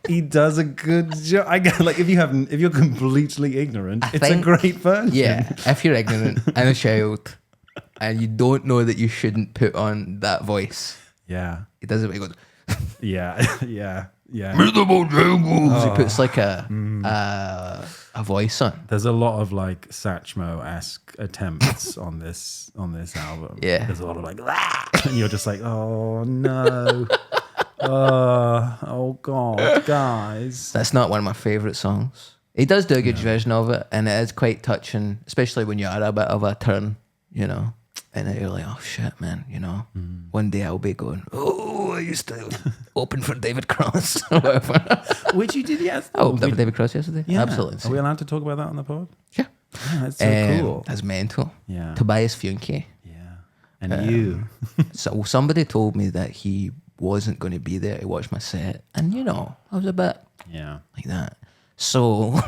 he does a good job. I get like if you're completely ignorant, it's a great version. Yeah, if you're ignorant and a child, and you don't know that you shouldn't put on that voice. Yeah, he does it. He goes, yeah. Mr. Bojangles. He puts like a a voice on. There's a lot of like Satchmo-esque attempts on this album. Yeah. There's a lot of like, "Ah!" and you're just like, oh no. Oh God, guys. That's not one of my favorite songs. He does do a good version of it, and it is quite touching, especially when you're at a bit of a turn, you know. And then you're like, oh shit, man, you know. One day I'll be going, oh, I used to open for David Cross or whatever. Which you did yesterday. Oh, that was David Cross yesterday? Yeah. Absolutely. Are we allowed to talk about that on the pod? Yeah. Yeah, that's so cool. That's mental. Yeah. Tobias Funke. Yeah. And you. So somebody told me that he wasn't going to be there to watch my set. And, you know, I was a bit Yeah. like that. So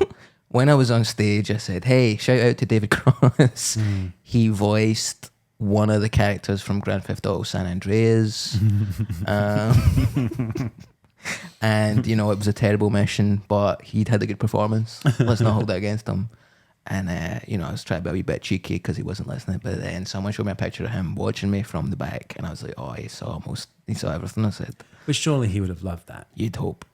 when I was on stage, I said, hey, shout out to David Cross. He voiced one of the characters from Grand Theft Auto San Andreas. And, you know, it was a terrible mission, but he'd had a good performance. Let's not hold that against him. And, you know, I was trying to be a wee bit cheeky because he wasn't listening. But then someone showed me a picture of him watching me from the back. And I was like, oh, he saw everything I said. But surely he would have loved that. You'd hope.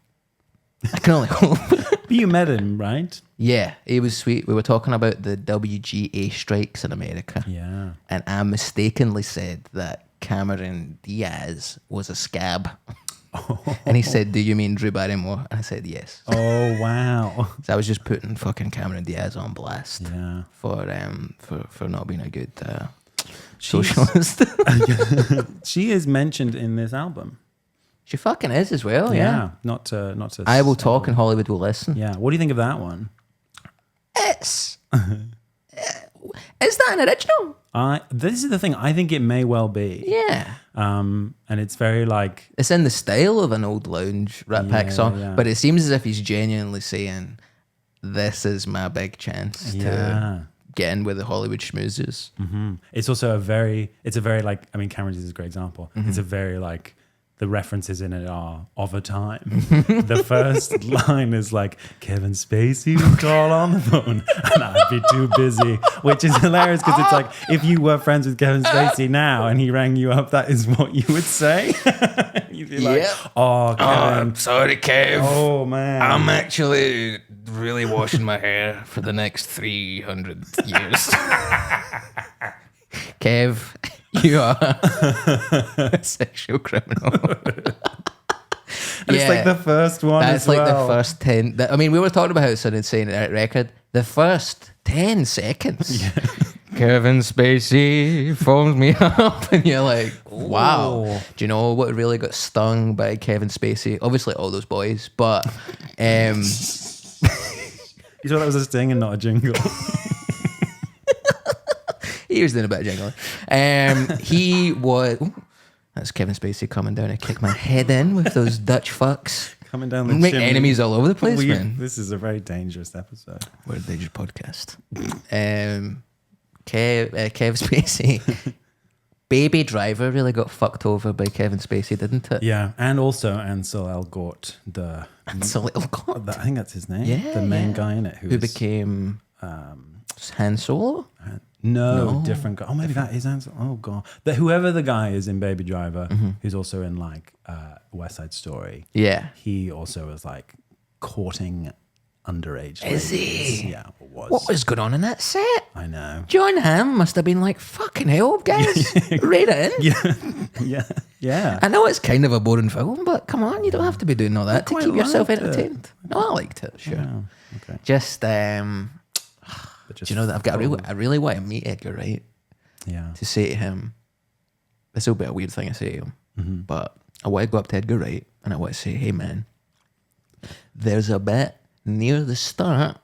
I can only hope. But you met him, right? Yeah, he was sweet. We were talking about the WGA strikes in America. Yeah. And I mistakenly said that Cameron Diaz was a scab. And he said, do you mean Drew Barrymore? And I said, yes. Oh, wow. So I was just putting fucking Cameron Diaz on blast Yeah. for not being a good socialist. She is mentioned in this album. She fucking is as well, yeah. Not to I will talk and Hollywood will listen. Yeah. What do you think of that one? It's... is that an original? This is the thing. I think it may well be. Yeah. And it's very like... It's in the style of an old lounge Rat Pack song, yeah. but it seems as if he's genuinely saying, this is my big chance to get in with the Hollywood schmoozers. Mm-hmm. It's also a very like, I mean, Cameron Diaz is a great example. It's a very like, the references in it are of a time. The first line is like, Kevin Spacey would call on the phone and I'd be too busy, which is hilarious because it's like, if you were friends with Kevin Spacey now and he rang you up, that is what you would say. You'd be like, oh, Kevin. I'm sorry, Kev. Oh, man. I'm actually really washing my hair for the next 300 years. Kev, you are a sexual criminal. And it's like the first one. That's like the first 10. I mean, we were talking about how it's an insane record. The first 10 seconds. Yeah. Kevin Spacey phones me up, and you're like, wow. Whoa. Do you know what really got stung by Kevin Spacey? Obviously, all those boys, but. You thought that was a sting and not a jingle. He was doing a bit of jingling. He was. Ooh, that's Kevin Spacey coming down to kick my head in with those Dutch fucks. Coming down the Make chimney. enemies all over the place, man. This is a very dangerous episode. We're a dangerous podcast. Kev Spacey. Baby Driver really got fucked over by Kevin Spacey, didn't it? Yeah, and also Ansel Elgort, Ansel Elgort. I think that's his name. Yeah, the main yeah. guy in it Who became Han Solo? No, different guy. Oh, maybe that is Ansel. Oh god, whoever the guy is in Baby Driver, who's also in like West Side Story. Yeah, he also was like courting underage. Is ladies. he? Yeah, was. What was going on in that set? I know. John Hamm must have been like, fucking hell, guys, read it in. Yeah. I know it's kind of a boring film, but come on, you don't have to be doing all that to quite keep yourself liked it. entertained. No, I liked it, sure. Yeah, okay. Just, do you know that I really want to meet Edgar Wright. Yeah. To say to him, this will be a weird thing to say to him, but I want to go up to Edgar Wright and I want to say, hey man, there's a bit near the start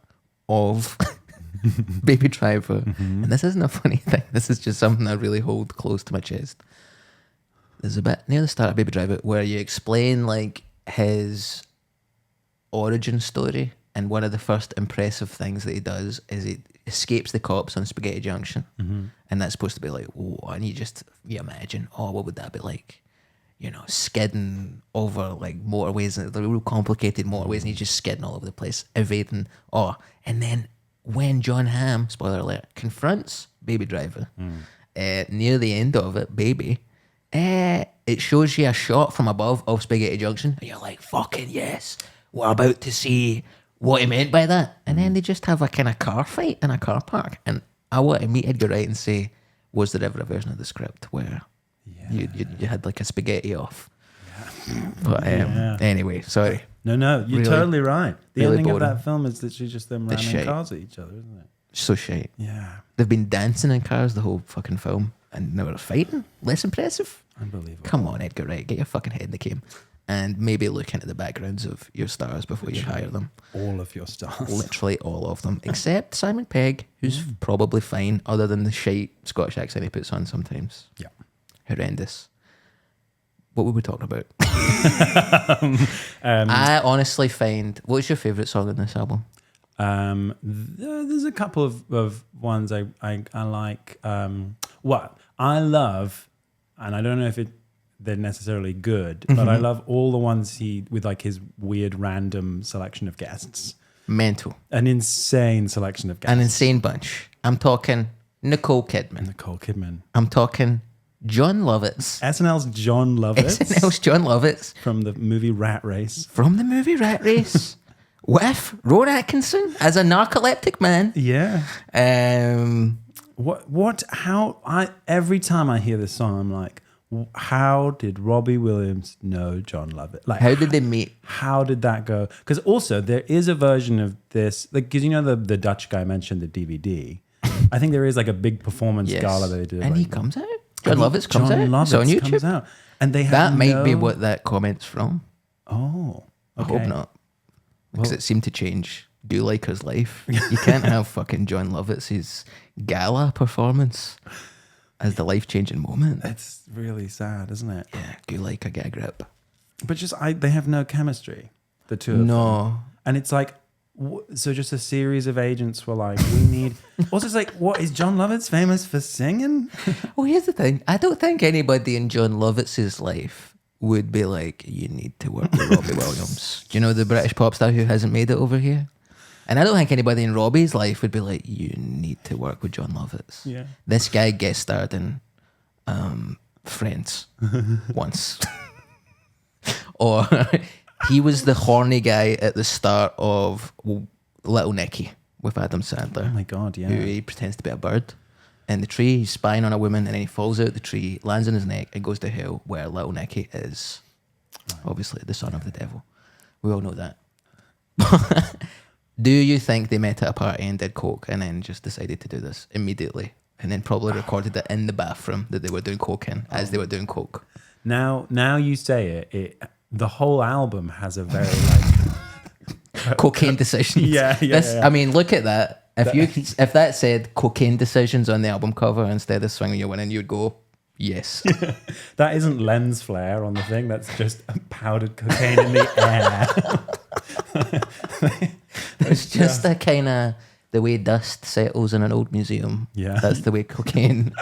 of Baby Driver, and this isn't a funny thing, this is just something I really hold close to my chest. There's a bit near the start of Baby Driver where you explain like his origin story, and one of the first impressive things that he does is he escapes the cops on Spaghetti Junction, and that's supposed to be like, oh, and you imagine, oh, what would that be like? You know, skidding over like motorways, the real complicated motorways, and he's just skidding all over the place, evading. Oh, and then when John Hamm, spoiler alert, confronts Baby Driver, near the end of it, Baby, it shows you a shot from above of Spaghetti Junction, and you're like, fucking yes, we're about to see what he meant by that. And then they just have a kind of car fight in a car park. And I want to meet Edgar Wright and say, was there ever a version of the script where you had like a spaghetti off? Yeah. But anyway, sorry. No, you're totally right. The really ending of boring. that film is literally just them ramming cars at each other, isn't it? So shite. Yeah. They've been dancing in cars the whole fucking film and they were fighting. Less impressive. Unbelievable. Come on, Edgar Wright, get your fucking head in the game. And maybe look into the backgrounds of your stars before you hire them. All of your stars. Literally all of them. Except Simon Pegg, who's probably fine, other than the shite Scottish accent he puts on sometimes. Yeah. Horrendous. What were we talking about? I honestly find... What's your favourite song in this album? There's a couple of ones I like. What I love, and I don't know if they're necessarily good, but I love all the ones with like his weird random selection of guests. Mental. An insane selection of guests. An insane bunch. I'm talking Nicole Kidman. I'm talking John Lovitz. SNL's John Lovitz. SNL's John Lovitz. From the movie Rat Race. With Rowan Atkinson as a narcoleptic man. Yeah. Every time I hear this song, I'm like, how did Robbie Williams know John Lovitz? Like, how did they meet? How did that go? Because also there is a version of this, like, because you know the Dutch guy mentioned the DVD. I think there is like a big performance gala that they did. And he comes out. John Lovitz comes out. It's on YouTube. Comes out. And they have that might be what that comment's from. Oh, okay. I hope not. Because it seemed to change Do Liker's life. You can't have fucking John Lovitz's gala performance as the life-changing moment. It's really sad, isn't it? Yeah, Do Liker, get a grip. But they have no chemistry, the two of them. No. And it's like, so just a series of agents were like, we need... Also, it's like, what, is John Lovitz famous for singing? Well, here's the thing. I don't think anybody in John Lovitz's life would be like, you need to work with Robbie Williams. Do you know the British pop star who hasn't made it over here? And I don't think anybody in Robbie's life would be like, you need to work with John Lovitz. Yeah. This guy guest starred in Friends once. Or he was the horny guy at the start of Little Nicky with Adam Sandler. Oh my God, yeah. Who he pretends to be a bird in the tree. He's spying on a woman and then he falls out the tree, lands on his neck and goes to hell where Little Nicky is obviously the son of the devil. We all know that. Do you think they met at a party and did coke and then just decided to do this immediately and then probably recorded it in the bathroom that they were doing coke in as they were doing coke? Now you say it the whole album has a very like cocaine decisions. Yeah. I mean, look at that. If that said cocaine decisions on the album cover instead of Swinging You're Winning, you'd go, yes. That isn't lens flare on the thing. That's just powdered cocaine in the air. It's just a kind of the way dust settles in an old museum. Yeah. That's the way cocaine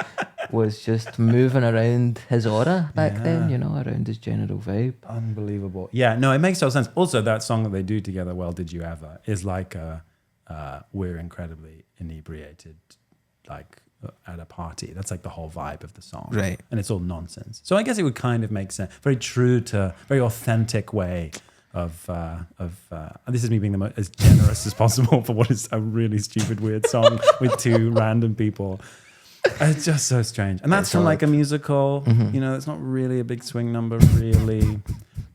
was just moving around his aura back then, around his general vibe. Unbelievable. Yeah, no, it makes total sense. Also, that song that they do together, Well, Did You Ever, is like we're incredibly inebriated, like at a party. That's like the whole vibe of the song. Right. And it's all nonsense. So I guess it would kind of make sense. Very true to, very authentic way of this is me being as generous as possible for what is a really stupid, weird song with two random people. It's just so strange. And that's from like a musical, it's not really a big swing number, really.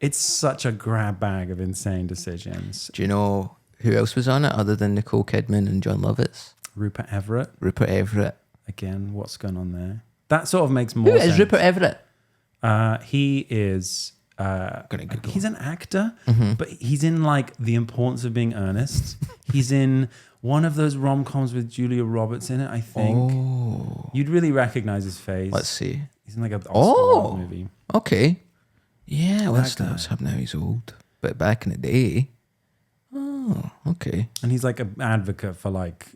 It's such a grab bag of insane decisions. Do you know who else was on it other than Nicole Kidman and John Lovitz? Rupert Everett. Again, what's going on there? That sort of makes more sense. Who is Rupert Everett? He is... he's an actor, but he's in like The Importance of Being Earnest. He's in one of those rom-coms with Julia Roberts in it, I think. Oh. You'd really recognize his face. Let's see. He's in like an Oscar movie. Okay. Yeah, what's up now? He's old. But back in the day. Oh, okay. And he's like an advocate for like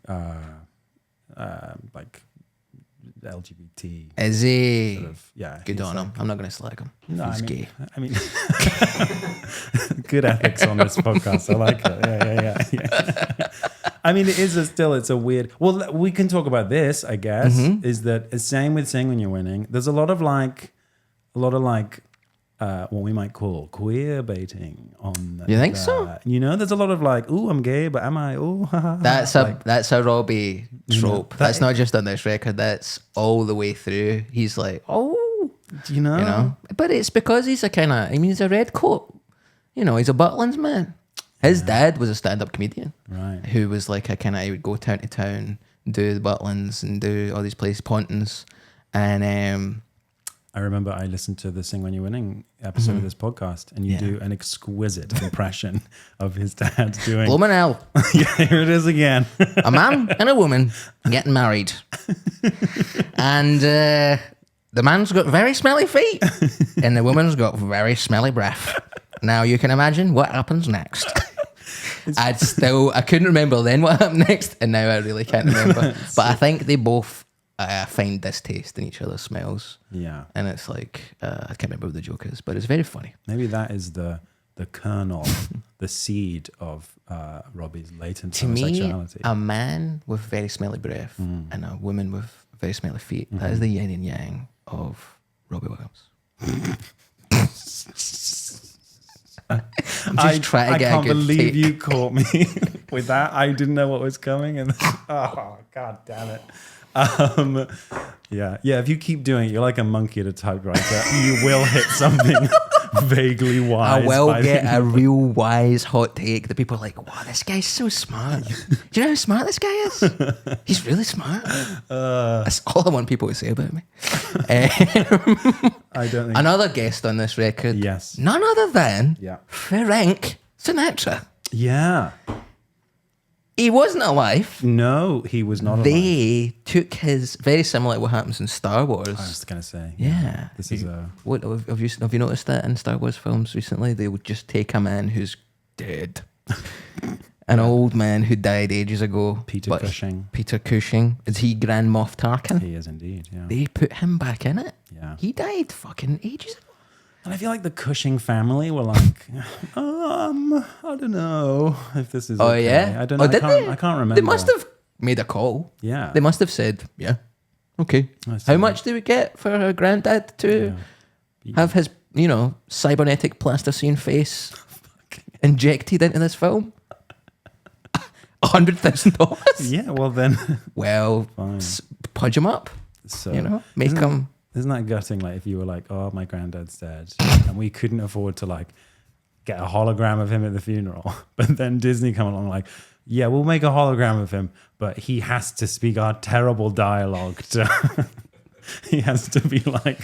LGBT. Is he? Sort of, yeah. Good on him. I'm not going to slag him. No, he's gay. I mean, good ethics on this podcast. I like it. Yeah. I mean, it's a weird. Well, we can talk about this. I guess is that same with Sing When You're Winning. There's a lot of what we might call queer baiting on. You think so? You know, there's a lot of like, "Ooh, I'm gay, but am I? Oh, That's a Robbie trope. that- That's not just on this record. That's all the way through. He's like, oh, you know, you know. But it's because he's a kind of. I mean, he's a red coat. You know, he's a Butlins man. His dad was a stand-up comedian, right? who was like a kind of. He would go town to town, do the Butlins, and do all these places, Pontins, and. I remember I listened to the Sing When You're Winning episode of this podcast, and you do an exquisite impression of his dad doing. Bloomin' hell. Yeah, here it is again. A man and a woman getting married. And the man's got very smelly feet, and the woman's got very smelly breath. Now you can imagine what happens next. I couldn't remember then what happened next, and now I really can't remember. But I think they both find distaste in each other's smells. Yeah. And it's like, I can't remember what the joke is, but it's very funny. Maybe that is the kernel, the seed of Robbie's latent To me, homosexuality. a man with very smelly breath and a woman with very smelly feet, that is the yin and yang of Robbie Williams. I'm just trying to get a good I can't believe take. you caught me with that. I didn't know what was coming, and oh, god damn it. Yeah. If you keep doing it, you're like a monkey at a typewriter. You will hit something vaguely wise. I will get a real wise hot take that people are like, wow, this guy's so smart. Do you know how smart this guy is? He's really smart. That's all I want people to say about me. I don't think. Another guest on this record. Yes. None other than Yeah. Frank Sinatra. Yeah. He wasn't alive. No, he was not alive. They took his, very similar to what happens in Star Wars. I was going to say. Yeah. This is a. What have you noticed that in Star Wars films recently? They would just take a man who's dead. An old man who died ages ago. Peter Cushing. Peter Cushing. Is he Grand Moff Tarkin? He is indeed, yeah. They put him back in it. Yeah. He died fucking ages ago. And I feel like the Cushing family were like, I don't know if this is. Oh, okay. yeah? I don't know. Oh, did they? I can't remember. They must have made a call. Yeah. They must have said, yeah, okay. I see. How much do we get for her granddad to have his, cybernetic plasticine face injected into this film? $100,000. Yeah, well then. Well, Fine. pudge him up. So Make isn't- him. Isn't that gutting? Like if you were like, oh, my granddad's dead, and we couldn't afford to like get a hologram of him at the funeral, but then Disney come along like, yeah, we'll make a hologram of him, but he has to speak our terrible dialogue. He has to be like,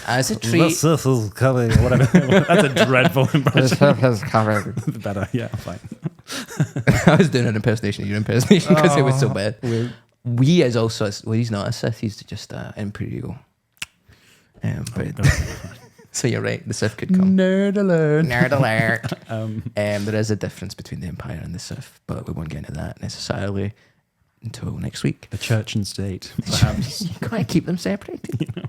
As a treat. this is coming, or whatever. That's a dreadful impression. Better, yeah, fine. I was doing an impersonation of your impersonation because it was so bad. Weird. We is also, well, he's not a Sith, he's just Imperial. So you're right, the Sith could come. Nerd alert. Nerd alert. There is a difference between the Empire and the Sith, but we won't get into that necessarily until next week. The church and state, perhaps. You can't keep them separated.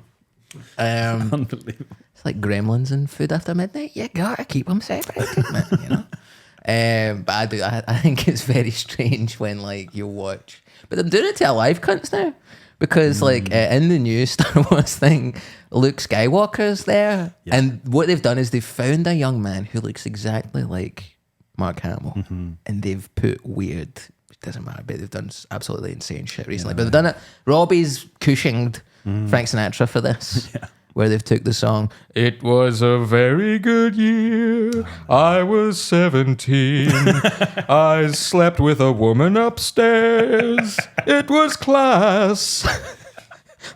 Unbelievable. It's like Gremlins and Food After Midnight. You gotta keep them separated, man. But I think it's very strange when like you watch. But they're doing it to alive cunts now. Because in the new Star Wars thing, Luke Skywalker's there. Yeah. And what they've done is they've found a young man who looks exactly like Mark Hamill. And they've put weird, it doesn't matter, but they've done absolutely insane shit recently. But they've done it. Robbie's Cushinged Frank Sinatra for this. Yeah. Where they've took the song, It was a very good year. I was 17. I slept with a woman upstairs. It was class.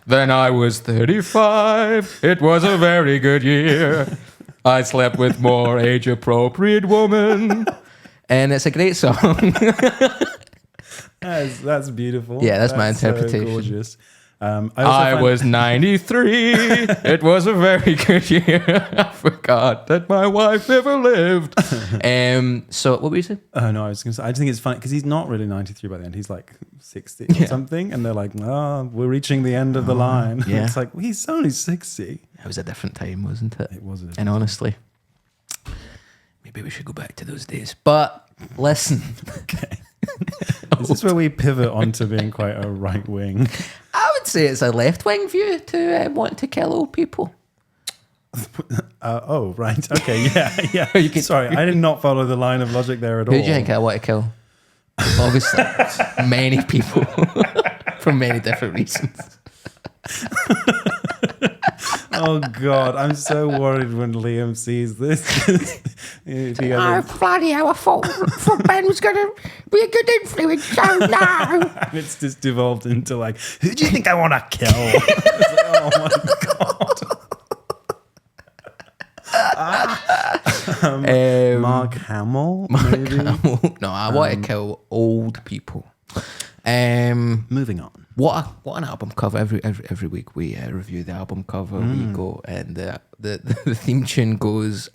Then I was 35. It was a very good year. I slept with more age-appropriate woman. and it's a great song. That's beautiful. Yeah, that's my so interpretation. gorgeous. I was 93. It was a very good year. I forgot that my wife ever lived. So what were you saying? Oh no, I was going to say. I just think it's funny because he's not really 93 by the end. He's like 60 or something, and they're like, "Oh, we're reaching the end of the line." yeah. It's like well, he's only 60. It was a different time, wasn't it? It was. And honestly, maybe we should go back to those days. But listen, Okay. Is this where we pivot onto being quite a right wing? I would say it's a left wing view to want to kill old people. Oh, right. Okay. Yeah. Sorry, I did not follow the line of logic there at all. Who do you think I want to kill? Obviously, many people for many different reasons. Oh God, I'm so worried when Liam sees this. Bloody hell, I thought Ben was going to be a good influence. So no. And it's just devolved into like, who do you think I want to kill? It's like, oh my God. Mark Hamill, maybe? No, I want to kill old people. Moving on. What an album cover! Every week we review the album cover. We go and the theme tune goes.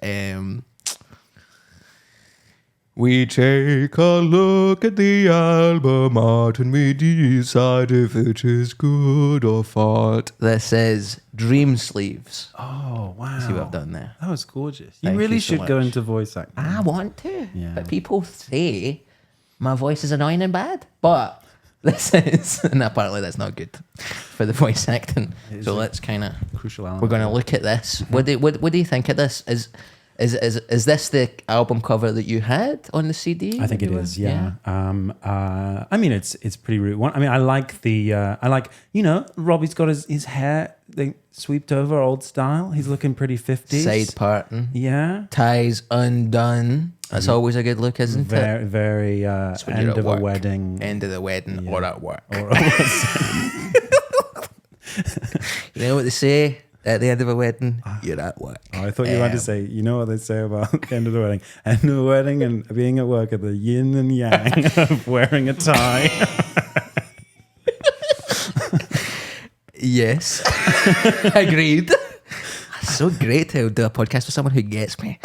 We take a look at the album art and we decide if it is good or fart. This is Dream Sleeves. Oh, wow. See what I've done there? That was gorgeous. Thank You really you so should go much. into voice acting. I want to, Yeah. but people say my voice is annoying and bad. But this is, and apparently that's not good for the voice acting. So let's kind of, Crucial element. we're going to look at this. What do you think of this? Is this the album cover that you had on the CD? I think it is, yeah. I mean, it's pretty rude. I mean, I like Robbie's got his hair sweeped over, old style. He's looking pretty 50s. Side parting. Yeah. Ties undone. That's always a good look, isn't Very, it? very It's when end you're at of a work. wedding. End of the wedding or at work. Or- You know what they say? At the end of a wedding, you're at work. Oh, I thought you wanted to say, you know what they say about the end of the wedding? End of the wedding and being at work are the yin and yang of wearing a tie. Yes. Agreed. It's so great to do a podcast with someone who gets me.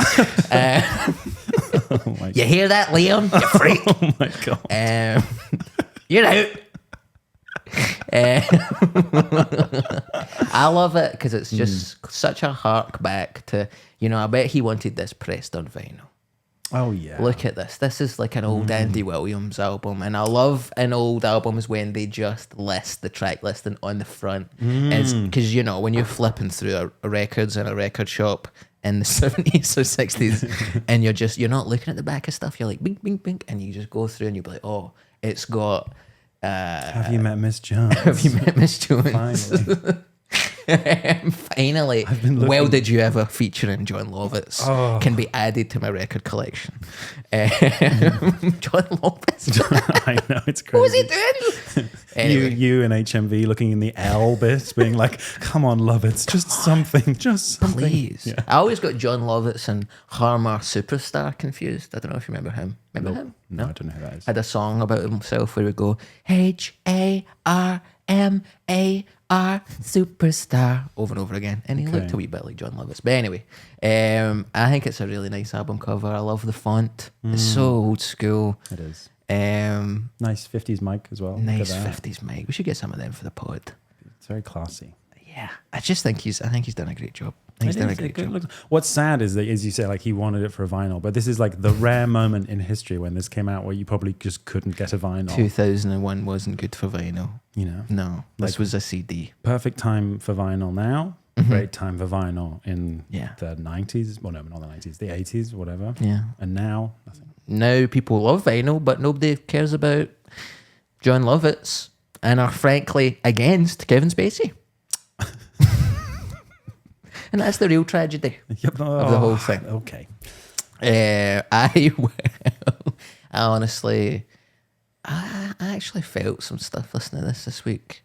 Oh my You hear that, Liam? You freak. Oh my God. You're out. I love it because it's just such a hark back to, I bet he wanted this pressed on vinyl. Oh, yeah. Look at this. This is like an old Andy Williams album. And I love in old albums when they just list the track listing on the front. Because, when you're flipping through records in a record shop in the 70s or 60s and you're not looking at the back of stuff. You're like, bing, bing, bing. And you just go through and you'll be like, oh, it's got... Have you met Miss Jones? Have you met Miss Jones? Finally. Finally. Well, Did You Ever featuring John Lovitz can be added to my record collection. John Lovitz. I know, it's crazy. What was he doing? Anyway. You and HMV looking in the L bit, being like, come on, Lovitz, just something. Please. Yeah. I always got John Lovitz and Harmer Superstar confused. I don't know if you remember him. Remember him? No, I don't know who that is. Had a song about himself where we go, HARMAR Superstar over and over again. And he looked a wee bit like John Lovitz. But anyway, I think it's a really nice album cover. I love the font. It's so old school. It is. Nice Nice 50s mic as well. nice Look at that. 50s mic. We should get some of them for the pod. It's very classy. Yeah. I think he's done a great job. He's done a great job. What's sad is that, as you say, like he wanted it for a vinyl, but this is like the rare moment in history when this came out where you probably just couldn't get a vinyl. 2001 wasn't good for vinyl. No, this was a CD. Perfect time for vinyl now. Great time for vinyl in Yeah. the 90s. Well, no, not the 90s, the 80s, whatever. Yeah. And now, nothing. Now people love vinyl, but nobody cares about John Lovitz and are frankly against Kevin Spacey. And that's the real tragedy of the whole thing. Okay. I honestly, I actually felt some stuff listening to this week.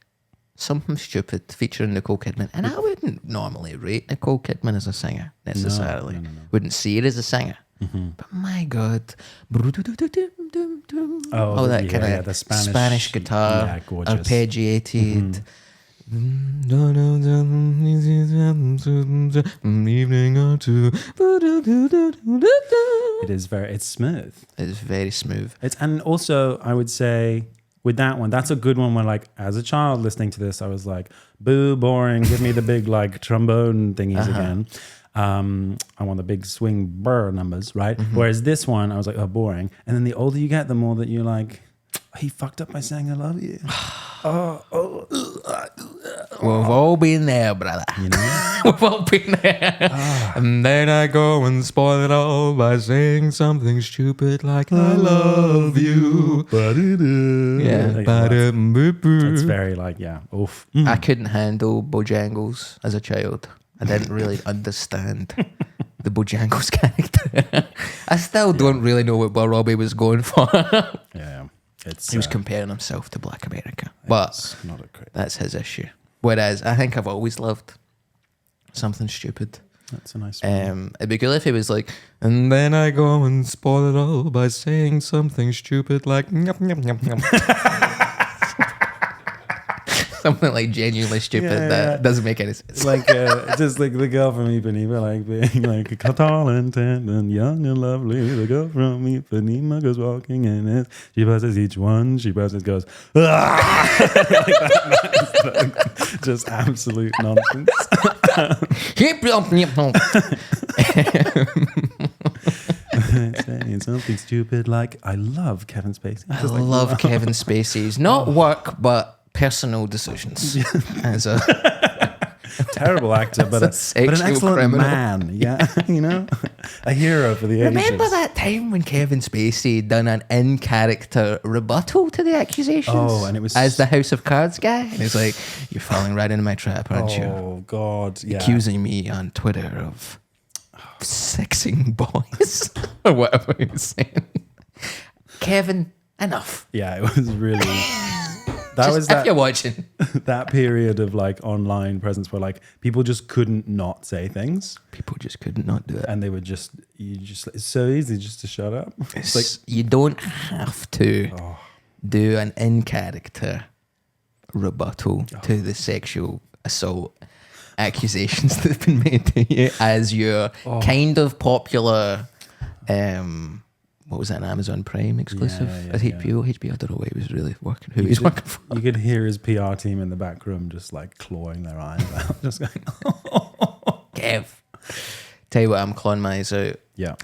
Something stupid featuring Nicole Kidman. And I wouldn't normally rate Nicole Kidman as a singer necessarily. No. Wouldn't see it as a singer. But my God. Oh, that kind of the Spanish guitar. Yeah, gorgeous. Arpeggiated. It's smooth. It's very smooth. And also, I would say with that one, that's a good one where, like, as a child listening to this, I was like, boo, boring, give me the big, like, trombone thingies again. I want the big swing burr numbers, right? Whereas this one, I was like, oh, boring. And then the older you get, the more that you're like, he fucked up by saying I love you. We've all been there, brother. You know? We've all been there. And then I go and spoil it all by saying something stupid like I love you. Yeah. Like, it's very like, oof. I couldn't handle Bojangles as a child. I didn't really understand the Bojangles character. I still don't really know what Robbie was going for. Yeah. He was comparing himself to Black America. But not a great. that's his issue. Whereas I think I've always loved something stupid. That's a nice one. It'd be good if he was like, and then I go and spoil it all by saying something stupid like nyap, nyap, nyap, nyap. Something like genuinely stupid that doesn't make any sense. Like just like the girl from Ipanema, like being like tall and tan and young and lovely. The girl from Ipanema goes walking in it. She passes each one. She passes, goes, like just absolute nonsense. Saying something stupid like, I love Kevin Spacey. I love Kevin Spacey's not work but personal decisions. As a terrible actor, but an excellent criminal. Man. Yeah, you know, a hero for the ages. Remember that time when Kevin Spacey done an in-character rebuttal to the accusations? Oh, and it was as the House of Cards guy, and he's like, "You're falling right into my trap, aren't you?" Oh God, yeah. Accusing me on Twitter of sexing boys or whatever he was saying. Kevin, enough. Yeah, it was really. That just, was that, if you're watching that period of like online presence where like people just couldn't not say things. People just couldn't not do it, and they would just it's so easy just to shut up. It's like you don't have to do an in-character rebuttal to the sexual assault accusations that have been made to you as your kind of popular what was that, an Amazon Prime exclusive? HBO, I don't know what he was really working, who he's working for. You could hear his PR team in the back room just like clawing their eyes out, just going, Kev. Tell you what, I'm clawing my eyes out. Yeah.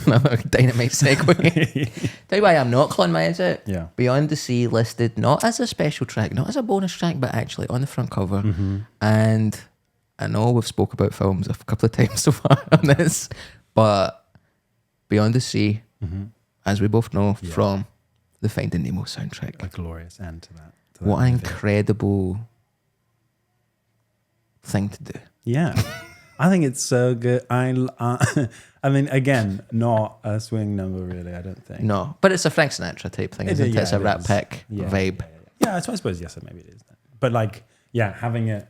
Another dynamite segue. Tell you why I'm not clawing my eyes out. Yeah. Beyond the Sea listed not as a special track, not as a bonus track, but actually on the front cover. Mm-hmm. And I know we've spoke about films a couple of times so far on this, but Beyond the Sea, as we both know from the Finding Nemo soundtrack. A glorious end to that. What an incredible thing to do. Yeah. I think it's so good. I mean, again, not a swing number really, I don't think. No, but it's a Frank Sinatra type thing, isn't it? It's a Rat Pack vibe. Yeah, so I suppose, yes, maybe it is. But like, yeah, having it...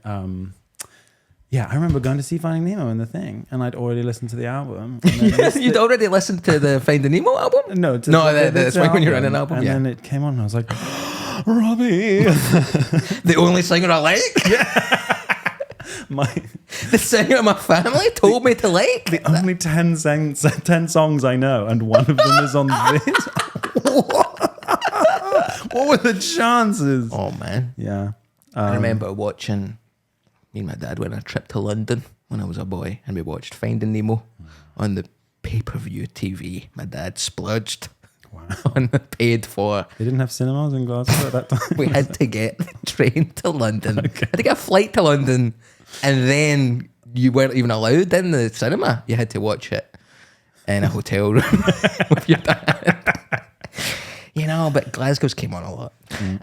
yeah, I remember going to see Finding Nemo in the thing, and I'd already listened to the album. You'd already listened to the Finding Nemo album? No, the Swing When You're Running album. And then it came on, and I was like, Robbie, the only singer I like. The singer my family told me to like. The only 10 songs I know, and one of them is on this. What were the chances? Oh man, yeah. I remember watching. Me and my dad went on a trip to London when I was a boy, and we watched Finding Nemo on the pay-per-view TV. My dad splurged on the paid for. They didn't have cinemas in Glasgow at that time. We had to get the train to London. Okay. Had to get a flight to London, and then you weren't even allowed in the cinema. You had to watch it in a hotel room with your dad. You know, but Glasgow's came on a lot,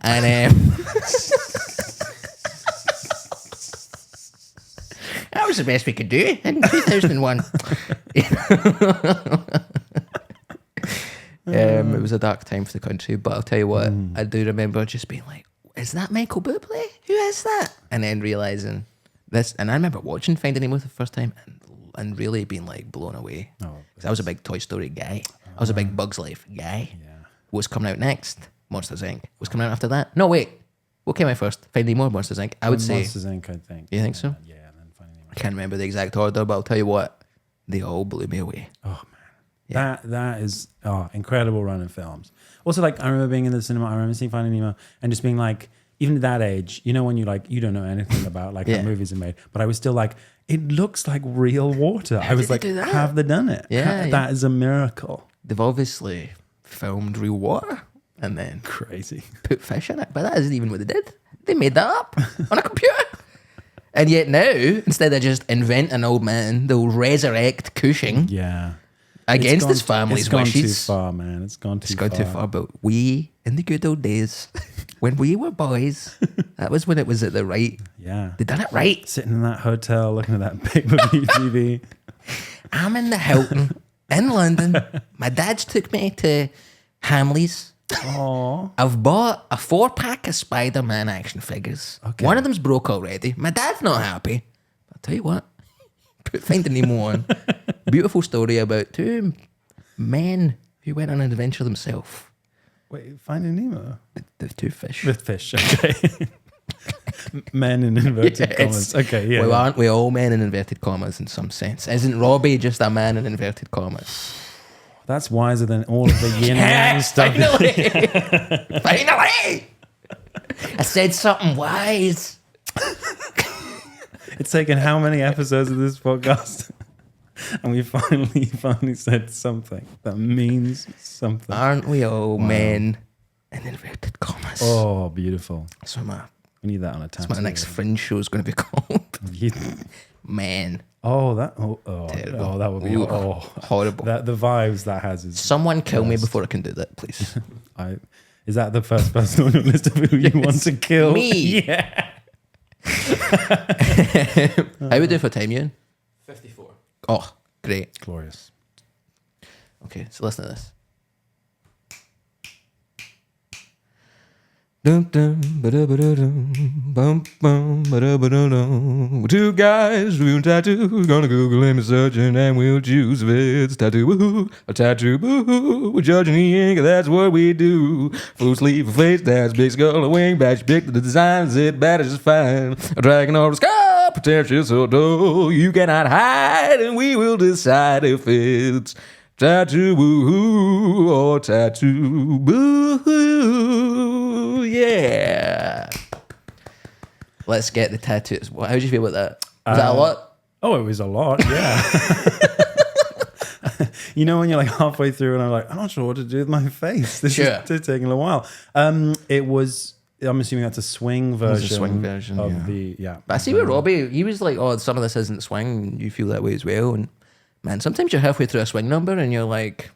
and. That was the best we could do in 2001. It was a dark time for the country, but I'll tell you what, I do remember just being like, is that Michael Bublé? Who is that? And then realising this, and I remember watching Finding Nemo for the first time and really being like blown away. Because I was a big Toy Story guy. I was a big Bugs Life guy. Yeah. What's coming out next? Monsters Inc. What's coming out after that? No, wait. What came out first? Finding Nemo or Monsters Inc.? I would say Monsters Inc., I think. You think so? Yeah, and then Finding Nemo. I can't remember the exact order, but I'll tell you what, they all blew me away. Oh man. Yeah. That is incredible run of films. Also, like, I remember being in the cinema, I remember seeing Finding Nemo and just being like, even at that age, you know, when you like, you don't know anything about like how movies are made, but I was still like, it looks like real water. I was like, have they done it? Yeah. That is a miracle. They've obviously filmed real water. and then Crazy. put fish in it. But that isn't even what they did. They made that up on a computer. And yet now, instead of just inventing an old man, they'll resurrect Cushing Yeah. against his family's It's gone wishes. too far, man. It's gone too far. It's gone too far. But we, in the good old days, when we were boys, that was when it was at the right. Yeah. They done it right. Sitting in that hotel, looking at that pay-per-view TV. I'm in the Hilton in London. My dad's took me to Hamley's. Oh. I've bought a 4-pack of Spider-Man action figures. Okay. One of them's broke already. My dad's not happy. I'll tell you what. Put Finding Nemo on. Beautiful story about 2 men who went on an adventure themselves. Wait, Finding Nemo? The 2 fish. With fish, okay. Men in inverted Yes. commas. Okay, yeah. Well, aren't we all men in inverted commas in some sense? Isn't Robbie just a man in inverted commas? That's wiser than all of the yin and yang stuff. Finally! Finally! I said something wise. It's taken how many episodes of this podcast? And we finally said something that means something. Aren't we all men in inverted commas? Oh, beautiful. So We need that on a tattoo. my next fringe show is going to be called You- Man. Terrible. That would be Ooh, horrible. The vibes that has is. Someone kill me before I can do that, please. Is that the first person on your list of who you want to kill? Me. Yeah. How we do for time, Ewan? 54. Oh, great. Glorious. Okay, so listen to this. Dum dum ba-da-ba-da-dum, bum bum ba-da-ba-da-dum. 2 guys doing tattoo, gonna Google image searching and we'll choose if it's tattoo woohoo, a tattoo boo. We're judging the ink, that's what we do. Full sleeve, a face, that's big skull, a wing back. You picked the designs, it bad is just fine. A dragon or a skull, pretentious or dull. You cannot hide, and we will decide if it's tattoo woohoo or tattoo boo. Yeah. Let's get the tattoos. How did you feel about that? Was that a lot? Oh, it was a lot, yeah. You know when you're like halfway through and I'm like, I'm not sure what to do with my face. This Sure. is taking a little while. It was, I'm assuming that's a swing version. It's a swing version, of yeah. the, yeah. But I see with Robbie, he was like, oh, some of this isn't swing. You feel that way as well. And man, sometimes you're halfway through a swing number and you're like,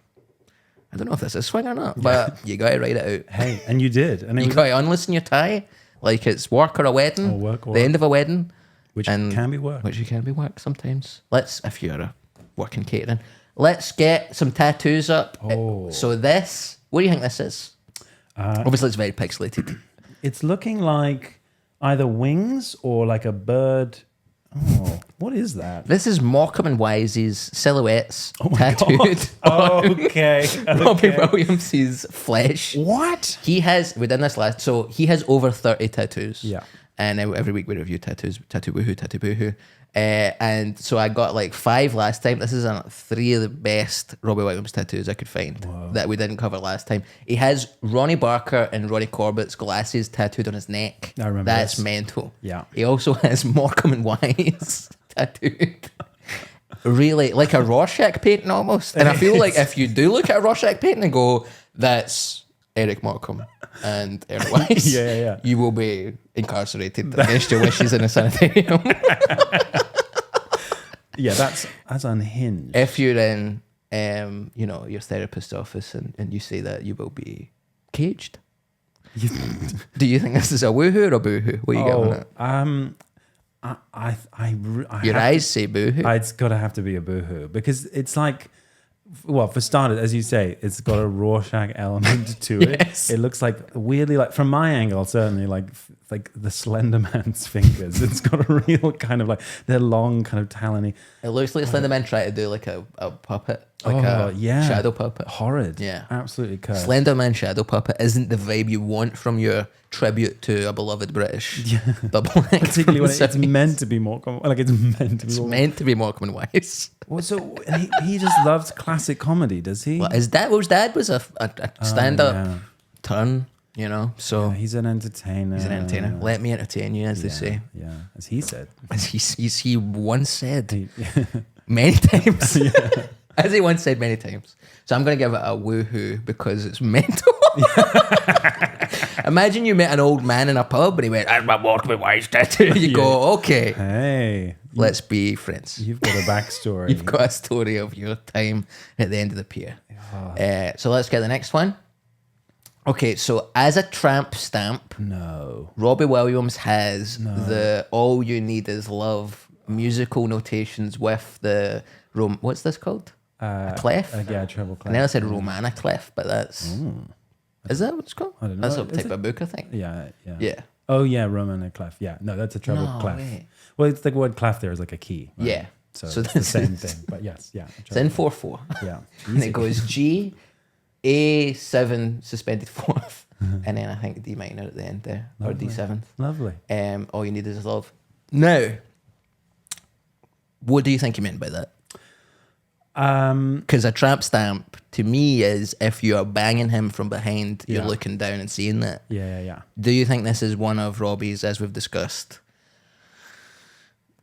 I don't know if this is swing or not, but you got to write it out. Hey, and you did. And it You was, got to unlisten your tie like it's work or a wedding, Or work. the end of a wedding. which can be work. Which can be work sometimes. If you're a working catering, let's get some tattoos up. Oh. So this, what do you think this is? Obviously, it's very pixelated. It's looking like either wings or like a bird. Oh, what is that? This is Morecambe and Wise's silhouettes Oh my tattooed God. on Okay. Robbie Williams' flesh. What? He has, we done this last, so he has over 30 tattoos. Yeah. And every week we review tattoos, tattoo woohoo, tattoo boohoo. And so I got like 5 last time. This is 3 of the best Robbie Williams tattoos I could find that we didn't cover last time. He has Ronnie Barker and Ronnie Corbett's glasses tattooed on his neck. I remember That's this. mental. Yeah. He also has Morecambe and Wise tattooed. Really, like a Rorschach painting almost. And I feel like if you do look at a Rorschach painting and go, that's Eric Morecambe and Eric Wise, Yeah. you will be incarcerated against your wishes in a sanitarium. Yeah, that's unhinged. If you're in, your therapist's office and you say that, you will be caged. Do you think this is a woohoo or a boohoo? What are you getting on it? Your eyes say boohoo. It's got to have to be a boohoo because it's like, well, for starters, as you say, it's got a Rorschach element to it. Yes. It looks like weirdly, like from my angle, certainly like the Slender Man's fingers. It's got a real kind of like they're long, kind of talony. It looks like Slender Man tried to do like a puppet, like a shadow puppet. Horrid. Yeah. Absolutely cursed. Slender Man shadow puppet isn't the vibe you want from your tribute to a beloved British double act. Particularly when from it's the 70s. meant to be more common. Like it's meant to be It's more. meant to be Morecambe and Wise. Well, so he just loves classic comedy, does he? Well, his dad was a stand-up yeah. turn, so Yeah, he's an entertainer. he's an entertainer. Let me entertain you, as they say. Yeah, as he said. As he once said He- many times. As he once said many times. So I'm going to give it a woohoo because it's mental. Imagine you met an old man in a pub and he went, "I'm my walk with wife's tattoo." You go, okay, Hey, let's be friends. you've got a backstory. You've got a story of your time at the end of the pier. So let's get the next one. Okay, so as a tramp stamp, No. Robbie Williams has the "All You Need Is Love" musical notations with the what's this called? A clef? Yeah, treble clef. And then I said Romana clef, but that's is that what it's called? I don't know. That's a Is type it? of book, I think. Yeah. Yeah. Oh, yeah, Roman and clef. Yeah. No, that's a treble No clef. way. Well, it's the word clef there is like a key. Right? Yeah. So So it's the this same is- thing. But yes, yeah. It's in 4/4. Yeah. And it goes G, A7 suspended fourth, and then I think D minor at the end there, or D7. Lovely. All You Need Is Love. Now, what do you think you meant by that? Because a tramp stamp to me is if you are banging him from behind, you're Yeah. looking down and seeing that. Yeah. Do you think this is one of Robbie's, as we've discussed,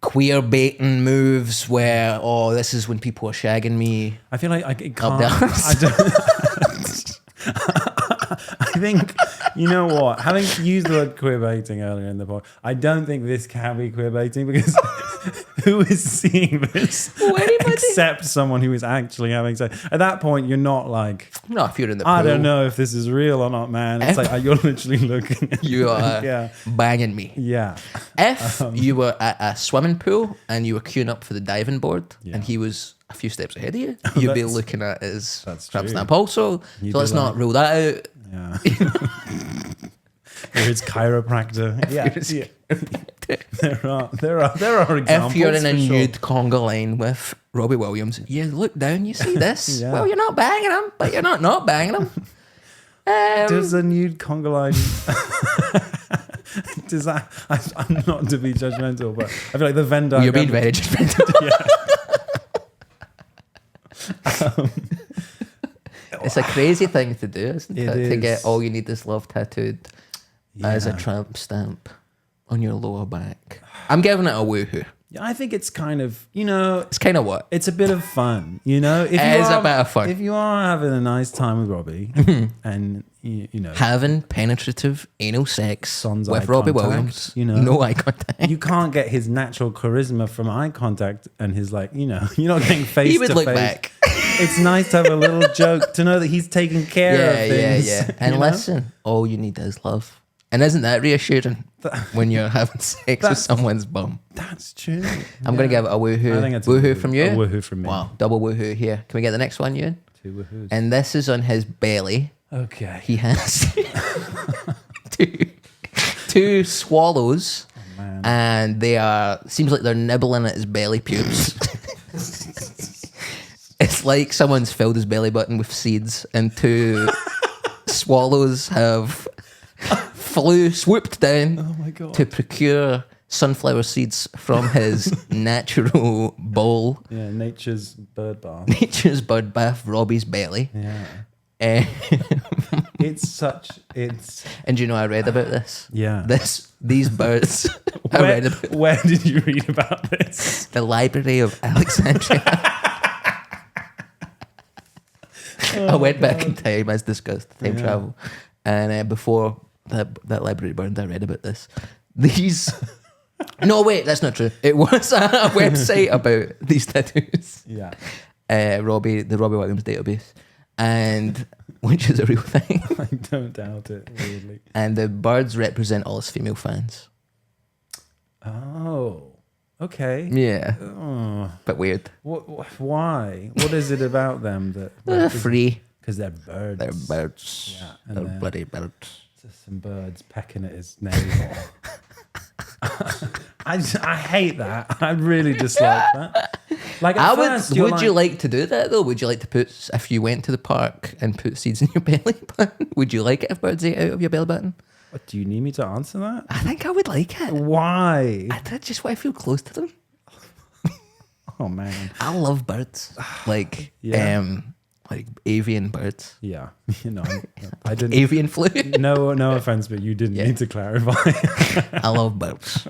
queer baiting moves where, oh, this is when people are shagging me? I feel like it Up can't. the arse. I don't. I think, you know what? Having used the word queer baiting earlier in the pod, I don't think this can be queer baiting because who is seeing this anybody. except someone who is actually having sex? At that point, you're not like, No, if you're in the pool, I don't know if this is real or not, man. It's like you're literally looking at you are Yeah. banging me. Yeah. If you were at a swimming pool and you were queuing up for the diving board and he was a few steps ahead of you, you'd be That's- looking at his that's tramp true. stamp also. You'd So let's be not like- rule that out. Yeah. Or his chiropractor. Yeah. There are examples. If you're in a for sure. nude conga line with Robbie Williams, you look down, you see this. Yeah. Well, you're not banging him, but you're not banging him. Does a nude conga line? Does that? I'm not to be judgmental, but I feel like the Venn diagram. You're being very judgmental. It's a crazy thing to do, isn't it? It To get is. All You Need Is Love tattooed as a Yeah. tramp stamp on your lower back. I'm giving it a woohoo. Yeah, I think it's kind of, you know, It's kind of what? it's a bit of fun, you know. If It you is a are- bit of fun. If you are having a nice time with Robbie, and you know, Having penetrative anal sex Sans with eye Robbie contact, Williams. you know. No eye contact. you can't get his natural charisma from eye contact and his like, you know, you're not getting face He would to look face. back. It's nice to have a little joke to know that he's taking care of things. Yeah. And you know? listen, all you need is love. And isn't that reassuring when you're having sex with That's- someone's bum? That's true. I'm going to give it a woohoo. I think it's a woohoo woohoo. from you? A woohoo from me. Wow, double woohoo here. Can we get the next one, Ewan? 2 woohoos. And this is on his belly. Okay. He has two swallows, man. and they are seems like they're nibbling at his belly pubes. It's like someone's filled his belly button with seeds, and two swallows have swooped down Oh my god. to procure sunflower seeds from his natural bowl, Yeah, nature's bird bath. nature's bird bath, Robbie's belly. Yeah. Eh, It's and do you know I read about this? yeah. These birds. I read about Where did you read about this? the Library of Alexandria. I went back in time, as discussed, time travel, and before that library burned, I read about this. These. No, wait, that's not true. It was a website about these tattoos. Yeah. The Robbie Williams database, and which is a real thing. I don't doubt it, weirdly. And the birds represent all his female fans. Oh. Okay. Yeah, Oh. but weird. Why? What is it about them that They're free. because they're birds? They're birds. Yeah, and They're they're- bloody birds. Just some birds pecking at his navel. I hate that. I really dislike that. Like at first, you're Would you like to do that though? Would you like to put, if you went to the park and put seeds in your belly button? Would you like it if birds ate out of your belly button? What, do you need me to answer that? I think I would like it. Why? I just want to feel close to them. Oh man. I love birds, like Yeah. like avian birds, Yeah. You know, I didn't. avian flu. No offense, but you didn't Yeah. need to clarify. I love birds.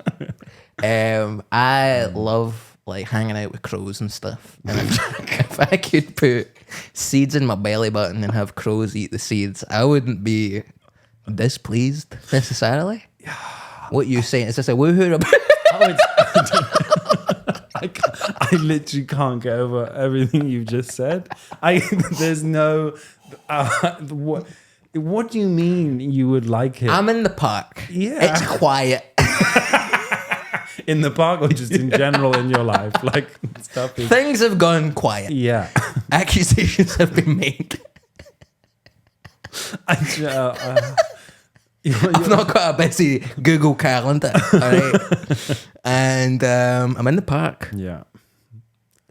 I love like hanging out with crows and stuff. And if I could put seeds in my belly button and have crows eat the seeds, I wouldn't be displeased necessarily. What you saying? Is this a woohoo about? I literally can't get over everything you've just said. There's no. What do you mean you would like it? I'm in the park. Yeah. It's quiet. In the park or just in general in your life? Like, stuff is. Things have gone quiet. Yeah. Accusations have been made. I've not got a busy Google Calendar. All right. And I'm in the park. Yeah.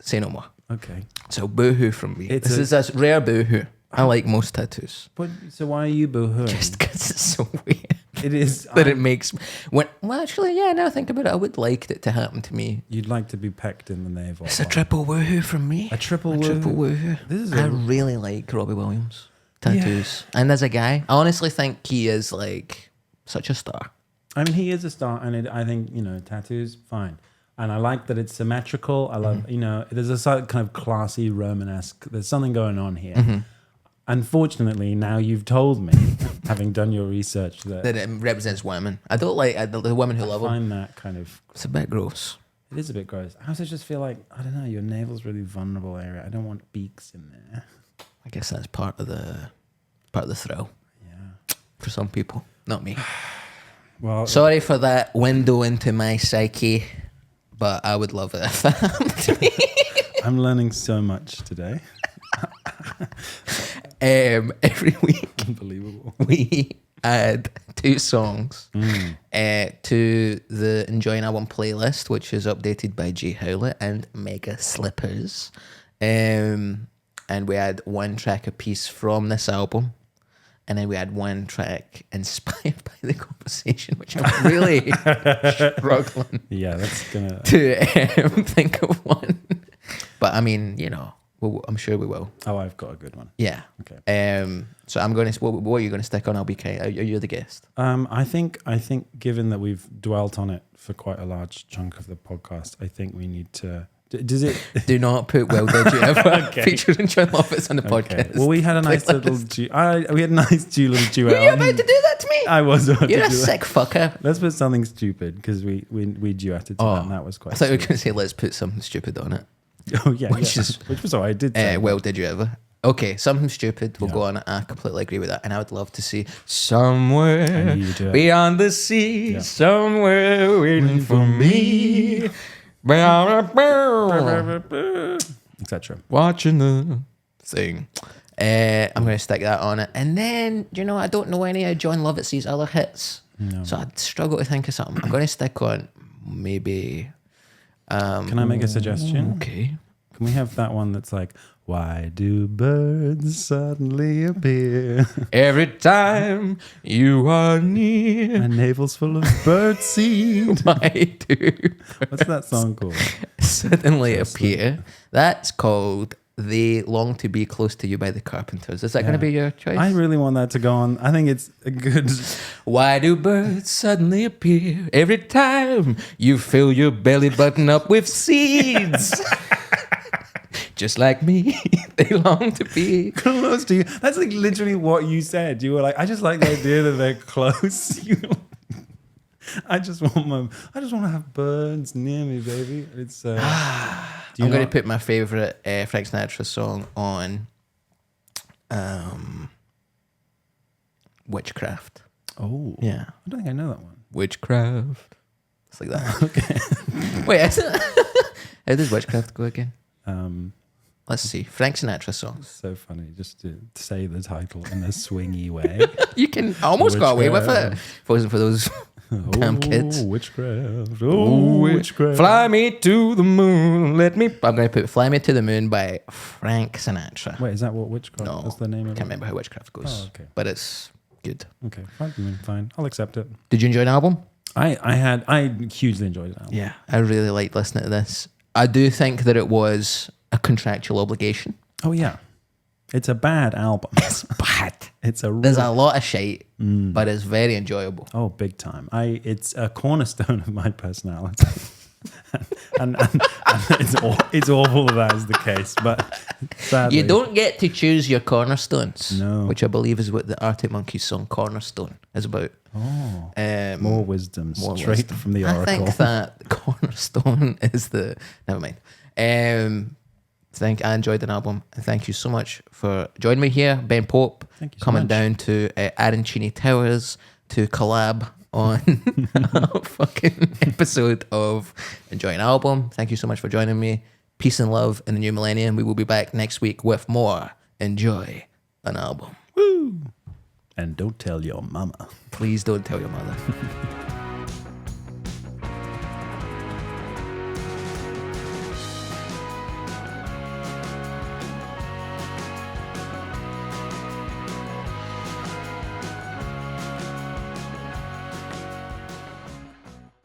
Say no more. Okay. So boohoo from me. This is a rare boohoo. I like most tattoos. But so why are you boohooing? Just because it's so weird. It is that it makes well actually, yeah, now I think about it, I would like it to happen to me. You'd like to be pecked in the navel. It's a triple woohoo from me. A triple Triple woohoo. I really like Robbie Williams tattoos. Yeah. And as a guy, I honestly think he is like such a star. I mean, he is a star, and I think, tattoos, fine. And I like that it's symmetrical. I love, there's a sort of kind of classy Romanesque. There's something going on here. Mm-hmm. Unfortunately, now you've told me, having done your research, that it represents women. I don't like the women who love them. I him. find that kind of... It's a bit gross. It is a bit gross. I also just feel like, I don't know, your navel's really vulnerable area. I don't want beaks in there. I guess that's part of the thrill. Yeah. For some people, not me. Well, sorry for that window into my psyche, but I would love it if that happened to me. I'm learning so much today. Every week, unbelievable, we add 2 songs to the Enjoying Album playlist, which is updated by G Howlett and Mega Slippers, and we add 1 track a piece from this album, and then we add 1 track inspired by the conversation, which I'm really struggling. Yeah, that's gonna to think of one, but I mean, I'm sure we will. Oh, I've got a good one. Yeah. Okay. So I'm going to. What are you going to stick on? I'll be Kate. You're the guest. I think given that we've dwelt on it for quite a large chunk of the podcast, I think we need to. Does it? Do not put "Well Did You Ever" featuring John Lovitz on the podcast. Well, we had a nice little. We had a nice little duet. Were you about to do that to me? I was. You're a sick fucker. Let's put something stupid because we duetted to that, and that was quite. I thought you were going to say let's put something stupid on it. Oh yeah, which was all I did. Well, did you ever? Okay, something stupid. We'll go on it. I completely agree with that, and I would love to see somewhere beyond the sea, somewhere waiting for me, etc. Watching the thing. I'm going to stick that on it, and then I don't know any of John Lovitz's other hits, so I'd struggle to think of something. I'm going to stick on maybe. Can I make a suggestion? Okay. Can we have that one that's like, why do birds suddenly appear every time you are near? My navel's full of bird seed. Why do? What's that song called? Suddenly appear. That's called "They Long to Be Close to You" by the Carpenters. Is that going to be your choice? I really want that to go on. I think it's a good. Why do birds suddenly appear every time you fill your belly button up with seeds? Just like me, they long to be close to you. That's like literally what you said. You were like, I just like the idea that they're close. I just want to have birds near me, baby. It's. I'm going to put my favorite Frank Sinatra song on. Witchcraft. Oh yeah, I don't think I know that one. Witchcraft. It's like that. Okay. Wait, how does Witchcraft go again? Let's see. Frank Sinatra songs. So funny just to say the title in a swingy way. You can almost got away with it. If it wasn't for those damn kids. Witchcraft. Oh, witchcraft. Fly me to the moon. I'm going to put "Fly Me to the Moon" by Frank Sinatra. Wait, is that what Witchcraft? No. That's the name of it? I can't remember how Witchcraft goes. Oh, okay. But it's good. Okay, fine. I'll accept it. Did you enjoy the album? I hugely enjoyed the album. Yeah, I really liked listening to this. I do think that it was a contractual obligation. Oh yeah, it's a bad album. It's bad. There's a lot of shite, but it's very enjoyable. Oh, big time. It's a cornerstone of my personality. and it's awful that is the case. But sadly, You don't get to choose your cornerstones. No. Which I believe is what the Arctic Monkeys song "Cornerstone" is about. more wisdom More straight wisdom. from the oracle. I think that cornerstone is the. Never mind. I enjoyed the album. And thank you so much for joining me here, Ben Pope. Thank you so coming much. down to Arancini Towers to collab on a fucking episode of Enjoy an Album. Thank you so much for joining me. Peace and love in the new millennium. We will be back next week with more Enjoy an Album. Woo! And don't tell your mama. Please don't tell your mother.